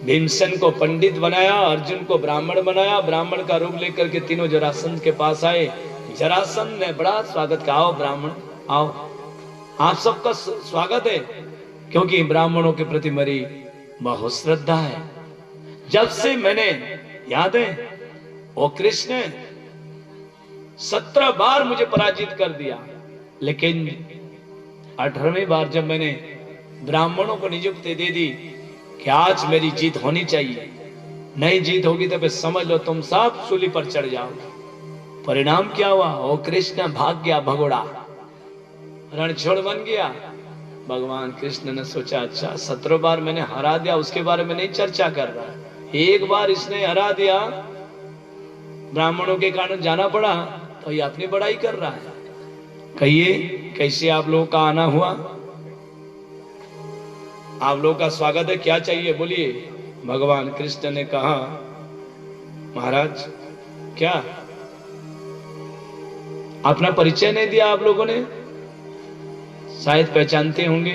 भीमसेन को पंडित बनाया, अर्जुन को ब्राह्मण बनाया, ब्राह्मण का रूप लेकर के तीनों जरासंध के पास आए। जरासंध ने बड़ा स्वागत किया, आओ ब्राह्मण आओ, आप सबका स्वागत है, क्योंकि ब्राह्मणों के प्रति मेरी बहुत श्रद्धा है। जब से मैंने, याद है वो कृष्ण 17 बार मुझे पराजित कर दिया, लेकिन 18वीं बार जब मैंने ब्राह्मणों को नियुक्ति दे दी कि आज मेरी जीत होनी चाहिए, नहीं जीत होगी तो फिर समझ लो तुम सब सूली पर चढ़ जाओगे। परिणाम क्या हुआ? वो कृष्ण भाग गया, भगोड़ा रणछोड़ बन गया। भगवान कृष्ण ने सोचा, अच्छा 17 बार मैंने हरा दिया, उसके बारे में नहीं चर्चा कर रहा है, एक बार इसने हरा दिया, ब्राह्मणों के कारण जाना पड़ा, तो ये अपनी बड़ाई कर रहा है। कहिए कैसे आप लोगों का आना हुआ? आप लोगों का स्वागत है, क्या चाहिए बोलिए। भगवान कृष्ण ने कहा, महाराज क्या अपना परिचय नहीं दिया आप लोगों ने? शायद पहचानते होंगे,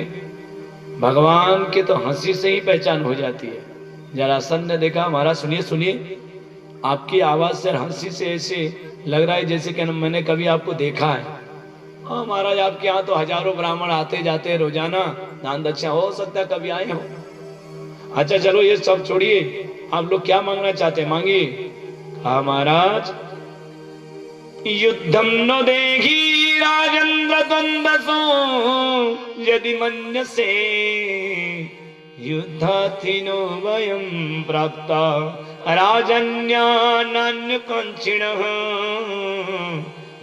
भगवान के तो हंसी से ही पहचान हो जाती है। जरासंध ने देखा, महाराज सुनिए सुनिए, आपकी आवाज से, हंसी से ऐसे लग रहा है जैसे कि मैंने कभी आपको देखा है। हाँ महाराज, आपके यहाँ तो हजारों ब्राह्मण आते जाते रोजाना, दान दक्षिणा, हो सकता है कभी आए हो। अच्छा चलो ये सब छोड़िए, आप लोग क्या मांगना चाहते हैं मांगिए। कहा, महाराज युद्धम न देगी राजेंद्र द्वंद्वसो यदि मन्यसे युद्धाथिनो वयं प्राप्ता राजन्यान्य कंचिणः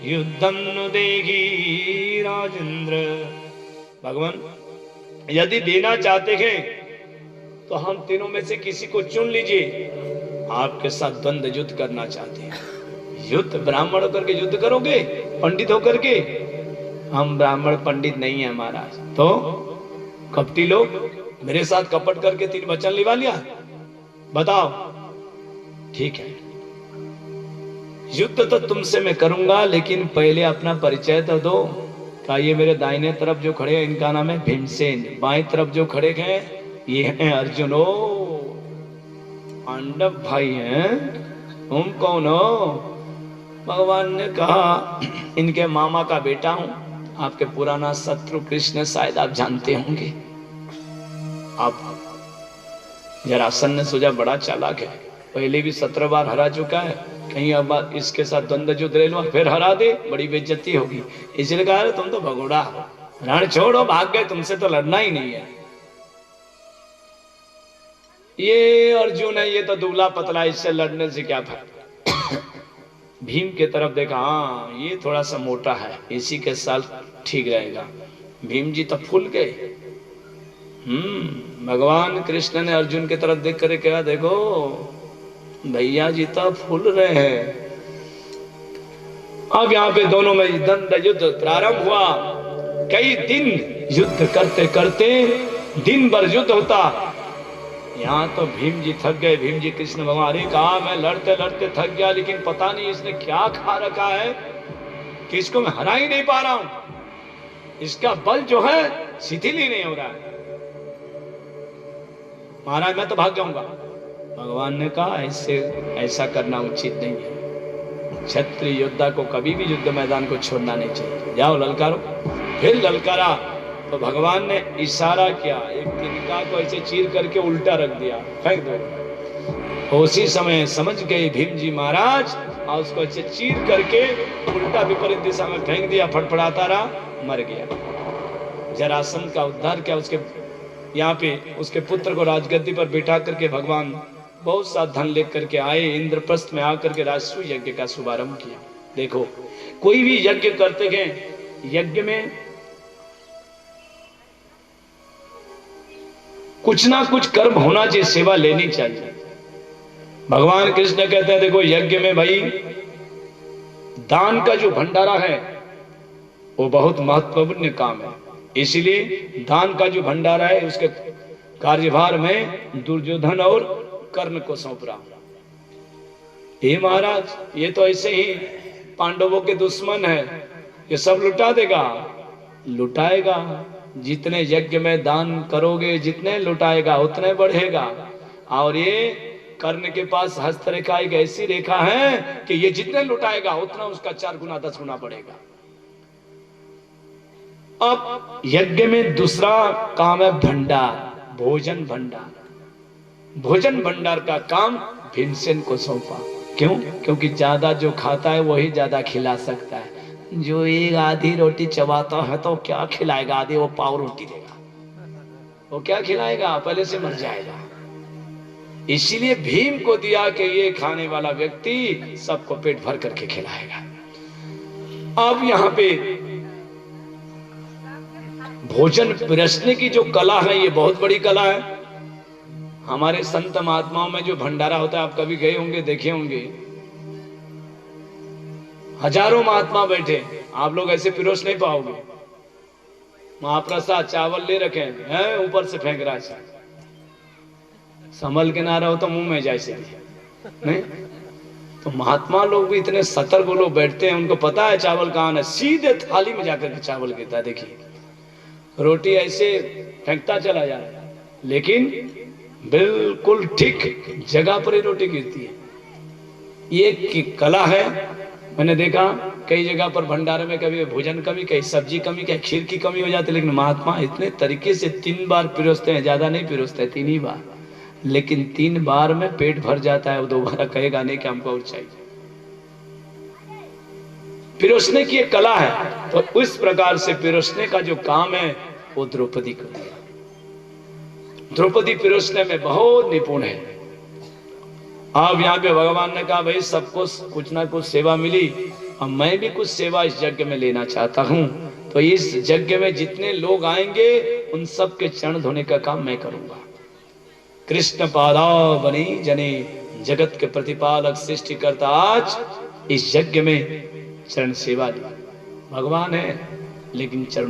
युद्धम न देगी राजेंद्र। भगवान यदि देना चाहते हैं तो हम तीनों में से किसी को चुन लीजिए, आपके साथ द्वंद्व युद्ध करना चाहते हैं। युद्ध ब्राह्मण होकर के युद्ध करोगे, पंडित होकर के? हम ब्राह्मण पंडित नहीं है महाराज। तो कपटी लोग मेरे साथ कपट करके 3 वचन लिवा लिया, बताओ। ठीक है, युद्ध तो तुमसे मैं करूंगा, लेकिन पहले अपना परिचय तो दो। का ये मेरे दाहिने तरफ जो खड़े हैं इनका नाम है भीमसेन, बाएं तरफ जो खड़े हैं ये हैं अर्जुन। ओ पांडव भाई हैं, तुम कौन हो? भगवान ने कहा, इनके मामा का बेटा हूं, आपके पुराना शत्रु कृष्ण शायद आप जानते होंगे। आप जरासंध ने सोचा बड़ा चालाक है, पहले भी 17 बार हरा चुका है, कहीं अब इसके साथ द्वंद्व युद्ध ले लो फिर हरा दे, बड़ी बेइज्जती होगी। इसलिए कहा, तुम तो भगोड़ा हो, रण छोड़ो, भाग गए, तुमसे तो लड़ना ही नहीं है। ये अर्जुन है, ये तो दुबला पतला, इससे लड़ने से क्या फर्क। भीम के तरफ देखा, हाँ ये थोड़ा सा मोटा है, इसी के साथ ठीक रहेगा। भीम जी तो फूल गए। भगवान कृष्ण ने अर्जुन के तरफ देख कर कहा, देखो भैया जी तो फूल रहे हैं। अब यहाँ पे दोनों में द्वंद्व युद्ध प्रारंभ हुआ। कई दिन युद्ध करते करते दिन भर युद्ध होता। यहाँ तो भीम जी थक गए। भीम जी कृष्ण भगवान ने कहा, मैं लड़ते लड़ते थक गया, लेकिन पता नहीं इसने क्या खा रखा है कि इसको मैं हरा ही नहीं पा रहा हूं। इसका बल जो है शिथिल ही नहीं हो रहा है। महाराज मैं तो भाग जाऊंगा। भगवान ने कहा, ऐसा करना उचित नहीं है। क्षत्रिय योद्धा को कभी भी युद्ध मैदान को छोड़ना नहीं चाहिए। जाओ ललकारो। फिर ललकारा, तो भगवान ने इशारा किया, एक तिनका को ऐसे चीर करके उल्टा रख दिया, फेंक दो। उसी समय समझ गए भीम जी महाराज और उसको ऐसे चीर करके उल्टा विपरीत दिशा में फेंक दिया, फटफड़ाता रहा, मर गया। जरासंध का उद्धार किया। उसके यहाँ पे उसके पुत्र को राजगद्दी पर बिठा करके भगवान बहुत सा धन लेकर के आए, इंद्रप्रस्थ में आकर के राजसूय यज्ञ का शुभारंभ किया। देखो कोई भी यज्ञ करते हैं, यज्ञ में कुछ ना कुछ कर्म होना चाहिए, सेवा लेनी चाहिए। भगवान कृष्ण कहते हैं देखो यज्ञ में भाई दान का जो भंडारा है वो बहुत महत्वपूर्ण काम है, इसलिए दान का जो भंडारा है उसके कार्यभार में दुर्योधन और कर्ण को सौंप रहा। हे महाराज ये तो ऐसे ही पांडवों के दुश्मन है, ये सब लुटा देगा। लुटाएगा, जितने यज्ञ में दान करोगे जितने लुटाएगा उतने बढ़ेगा। और ये कर्ण के पास हस्तरेखा एक ऐसी रेखा है कि ये जितने लुटाएगा उतना उसका 4 गुना 10 गुना बढ़ेगा। अब यज्ञ में दूसरा काम है भंडार, भोजन भंडार। भोजन भंडार का काम भीमसेन को सौंपा। क्यों? क्योंकि ज्यादा जो खाता है वही ज्यादा खिला सकता है। जो एक आधी रोटी चबाता है तो क्या खिलाएगा, आधी वो पाव रोटी देगा, वो क्या खिलाएगा, पहले से मर जाएगा। इसीलिए भीम को दिया कि ये खाने वाला व्यक्ति सबको पेट भर करके खिलाएगा। अब यहाँ पे भोजन पिरसने की जो कला है ये बहुत बड़ी कला है। हमारे संत महात्माओं में जो भंडारा होता है, आप कभी गए होंगे, देखे होंगे, हजारों महात्मा बैठे, आप लोग ऐसे पिरोस नहीं पाओगे। महाप्रसाद चावल ले रखे हैं, ऊपर से फेंक रहा है, संभल के ना रहो तो मुंह में जैसे नहीं। तो महात्मा लोग भी इतने सतर्क लोग बैठते हैं, उनको पता है चावल कहाँ है, सीधे थाली में जाकर के चावल गिरता है। देखिए रोटी ऐसे फेंकता चला जा रहा है, लेकिन बिल्कुल ठीक जगह पर ही रोटी गिरती है। ये कला है। मैंने देखा कई जगह पर भंडारे में कभी भोजन कमी, कहीं सब्जी कमी, कहीं खीर की कमी हो जाती है, लेकिन महात्मा इतने तरीके से 3 बार पिरोसते हैं, ज्यादा नहीं पिरोसते, 3 ही बार, लेकिन 3 बार में पेट भर जाता है। वो दोबारा कहेगा नहीं कि हमको और चाहिए। पिरोसने की एक कला है, तो उस प्रकार से पिरोसने का जो काम है वो द्रौपदी को दिया। द्रौपदी पिरोसने में बहुत निपुण है। अब यहाँ पे भगवान ने कहा भाई सबको कुछ ना कुछ सेवा मिली, अब मैं भी कुछ सेवा इस यज्ञ में लेना चाहता हूँ। तो इस यज्ञ में जितने लोग आएंगे उन सब के चरण धोने का काम मैं करूंगा। कृष्ण पादावनी जने जगत के प्रतिपालक सृष्टिकर्ता आज इस यज्ञ में चरण सेवा ली। भगवान है लेकिन चरणों